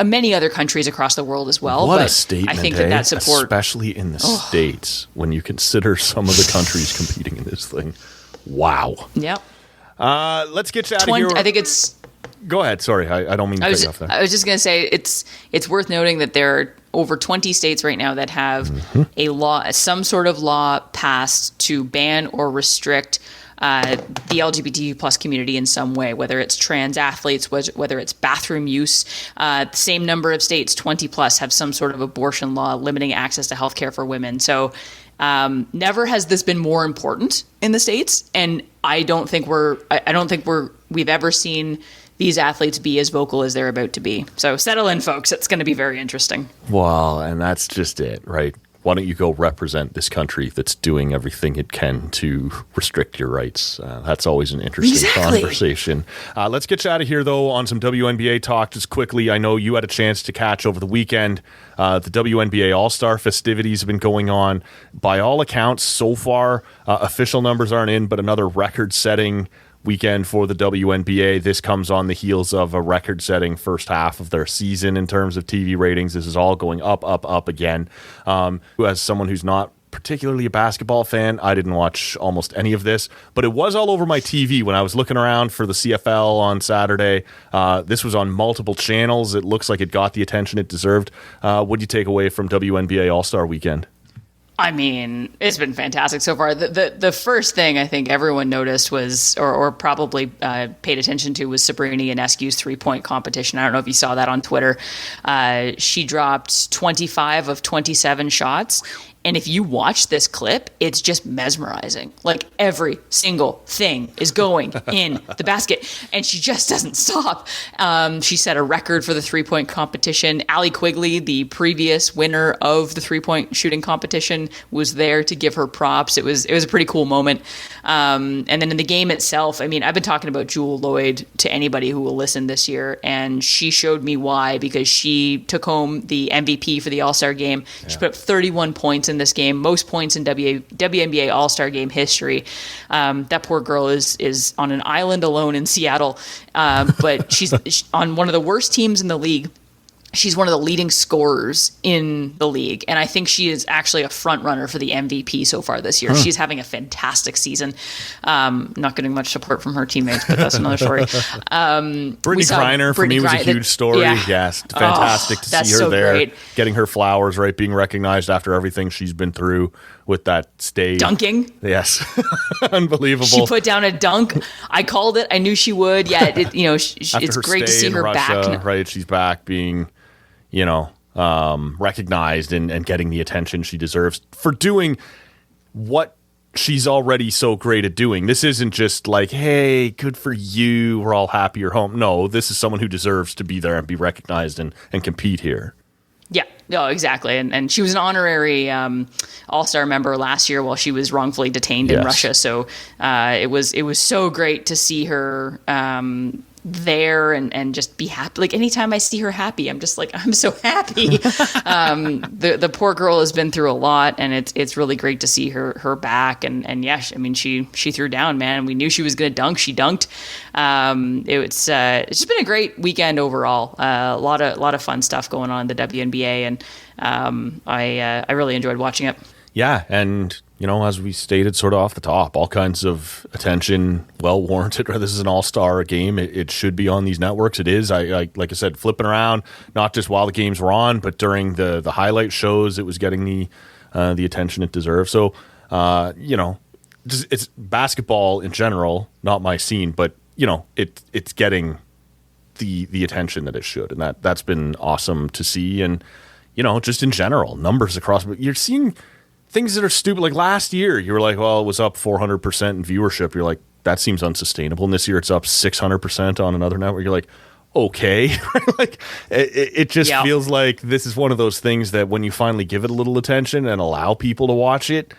many other countries across the world as well.
What
but
a statement,
I think that support,
especially in the States, when you consider some of the countries competing in this thing. Wow.
Yep.
Let's get you out of here.
I think it's.
Go ahead. Sorry, I don't mean to cut you off there.
I was just going to say it's worth noting that there are over 20 states right now that have a law, some sort of law passed to ban or restrict the LGBTQ plus community in some way, whether it's trans athletes, whether it's bathroom use. The same number of states, 20 plus, have some sort of abortion law limiting access to healthcare for women. So never has this been more important in the States, and I don't think we've ever seen these athletes be as vocal as they're about to be. So settle in, folks. It's going to be very interesting.
Well, and that's just it, right? Why don't you go represent this country that's doing everything it can to restrict your rights? That's always an interesting conversation. Let's get you out of here, though, on some WNBA talk just quickly. I know you had a chance to catch over the weekend. The WNBA All-Star festivities have been going on. By all accounts, so far, official numbers aren't in, but another record-setting weekend for the WNBA. This comes on the heels of a record-setting first half of their season in terms of TV ratings. This is all going up again. As someone who's not particularly a basketball fan, I didn't watch almost any of this, but it was all over my TV when I was looking around for the CFL on Saturday. This was on multiple channels. It looks like it got the attention it deserved. What do you take away from WNBA All-Star Weekend?
I mean, it's been fantastic so far. The first thing I think everyone noticed was, or probably paid attention to, was Sabrina Ionescu's 3-point competition. I don't know if you saw that on Twitter. She dropped 25 of 27 shots. And if you watch this clip, it's just mesmerizing. Like, every single thing is going in the basket, and she just doesn't stop. She set a record for the 3-point competition. Allie Quigley, the previous winner of the 3-point shooting competition, was there to give her props. It was a pretty cool moment. And then in the game itself, I mean, I've been talking about Jewel Lloyd to anybody who will listen this year, and she showed me why, because she took home the MVP for the All-Star game. Yeah. She put up 31 points in this game, most points in WNBA All-Star game history. That poor girl is on an island alone in Seattle, but she's on one of the worst teams in the league. She's one of the leading scorers in the league, and I think she is actually a front runner for the MVP so far this year. She's having a fantastic season. Not getting much support from her teammates, but that's another story.
Brittany Griner, for me, was a huge story.
Yeah.
Yes, fantastic to see her
so
there,
great.
Getting her flowers, right, being recognized after everything she's been through with that stage.
Dunking.
Yes. Unbelievable.
She put down a dunk. I called it. I knew she would. Yeah, it's great to see her
Russia,
back.
Right, she's back being, recognized and getting the attention she deserves for doing what she's already so great at doing. This isn't just like, hey, good for you, we're all happy you're home. No, this is someone who deserves to be there and be recognized and compete here.
Yeah, no, exactly. And she was an honorary All-Star member last year while she was wrongfully detained in Russia. So it was so great to see her there and just be happy. Like anytime I see her happy, I'm just like, I'm so happy. The poor girl has been through a lot, and it's really great to see her back. And yeah, I mean, she threw down, man. We knew she was going to dunk. She dunked. It's just been a great weekend overall. A lot of fun stuff going on in the WNBA, and I really enjoyed watching it.
Yeah, and as we stated sort of off the top, all kinds of attention, well warranted. This is an all-star game. It should be on these networks. It is. I like I said, flipping around, not just while the games were on, but during the highlight shows, it was getting the attention it deserved. So, it's basketball in general, not my scene, but it's getting the attention that it should, and that's been awesome to see. And just in general, numbers across, you're seeing things that are stupid. Like last year, you were like, well, it was up 400% in viewership. You're like, that seems unsustainable. And this year, it's up 600% on another network. You're like, okay. Like it just feels like this is one of those things that when you finally give it a little attention and allow people to watch it,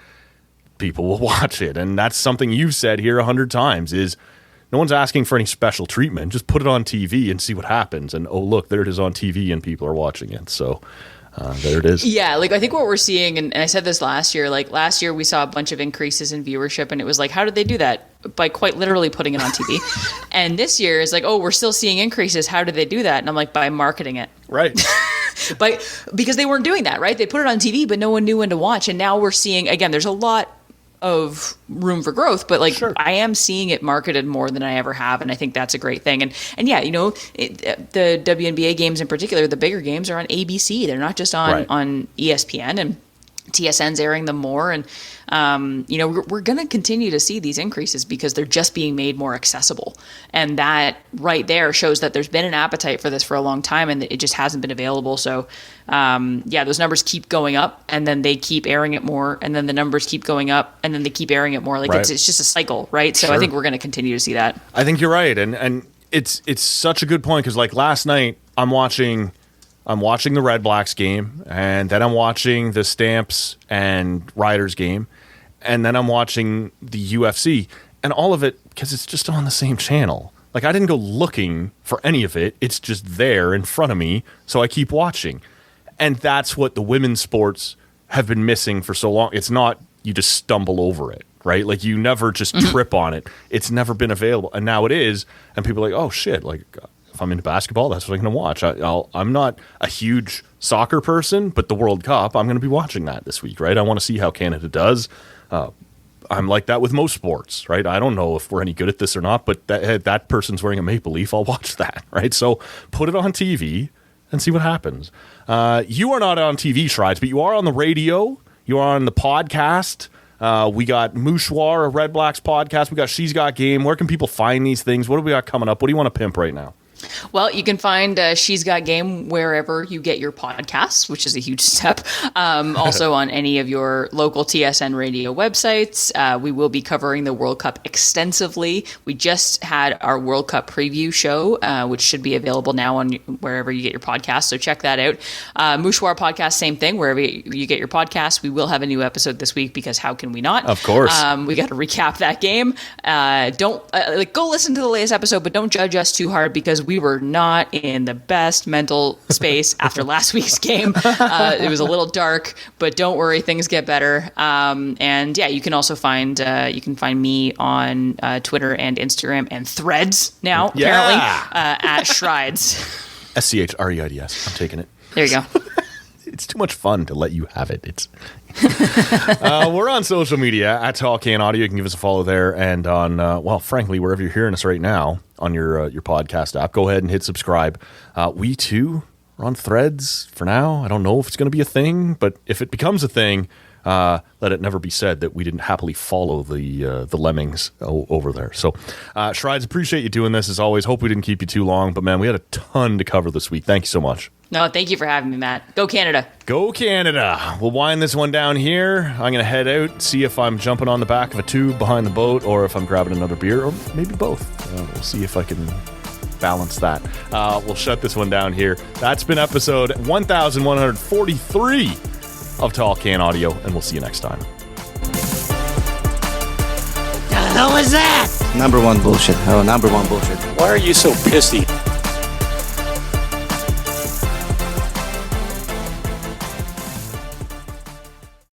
people will watch it. And that's something you've said here 100 times is no one's asking for any special treatment. Just put it on TV and see what happens. And oh, look, there it is on TV and people are watching it. So there it is. Yeah,
like I think what we're seeing, and I said this last year, like last year we saw a bunch of increases in viewership, and it was like, how did they do that? By quite literally putting it on TV. And this year is like, oh, we're still seeing increases. How did they do that? And I'm like, by marketing it.
Right.
Because they weren't doing that, right? They put it on TV, but no one knew when to watch. And now we're seeing, again, there's a lot of room for growth, but sure. I am seeing it marketed more than I ever have, and I think that's a great thing. And yeah, the WNBA games in particular, the bigger games are on ABC. They're not just on ESPN, and TSN's airing them more. And we're going to continue to see these increases because they're just being made more accessible. And that right there shows that there's been an appetite for this for a long time, and it just hasn't been available. So those numbers keep going up, and then they keep airing it more, and then the numbers keep going up, and then they keep airing it more. It's just a cycle, right? So sure. I think we're going to continue to see that.
I think you're right, and it's such a good point because like last night I'm watching the Red Blacks game, and then I'm watching the Stamps and Riders game, and then I'm watching the UFC, and all of it because it's just on the same channel. Like I didn't go looking for any of it; it's just there in front of me, so I keep watching. And that's what the women's sports have been missing for so long. It's not you just stumble over it, right? Like you never just trip on it. It's never been available, and now it is, and people are like, oh shit, like. If I'm into basketball, that's what I'm going to watch. I'm not a huge soccer person, but the World Cup, I'm going to be watching that this week, right? I want to see how Canada does. I'm like that with most sports, right? I don't know if we're any good at this or not, but that person's wearing a maple leaf, I'll watch that, right? So put it on TV and see what happens. You are not on TV, Shrides, but you are on the radio. You are on the podcast. We got Mouchoir, a Red Blacks podcast. We got She's Got Game. Where can people find these things? What do we got coming up? What do you want to pimp right now?
Well, you can find She's Got Game wherever you get your podcasts, which is a huge step. Also on any of your local TSN radio websites. We will be covering the World Cup extensively. We just had our World Cup preview show, which should be available now on wherever you get your podcasts. So check that out. Mouchoir podcast, same thing. Wherever you get your podcasts, we will have a new episode this week because how can we not?
Of course.
We got to recap that game. Don't go listen to the latest episode, but don't judge us too hard because we were not in the best mental space after last week's game. It was a little dark, but don't worry, things get better. And yeah, you can also find me on Twitter and Instagram and Threads now, apparently, at Shrides.
SCHREIDS. I'm taking it.
There you go.
It's too much fun to let you have it. We're on social media at Tall Can Audio. You can give us a follow there, and on frankly, wherever you're hearing us right now on your podcast app, go ahead and hit subscribe. We too are on Threads for now. I don't know if it's going to be a thing, but if it becomes a thing, let it never be said that we didn't happily follow the lemmings over there. So, Shrides, appreciate you doing this as always. Hope we didn't keep you too long, but man, we had a ton to cover this week. Thank you so much.
No, thank you for having me, Matt. Go Canada.
Go Canada. We'll wind this one down here. I'm going to head out, see if I'm jumping on the back of a tube behind the boat or if I'm grabbing another beer, or maybe both. We'll see if I can balance that. We'll shut this one down here. That's been episode 1143 of Tall Can Audio, and we'll see you next time.
The hell is that?
Number one bullshit. Oh, number one bullshit.
Why are you so pissy?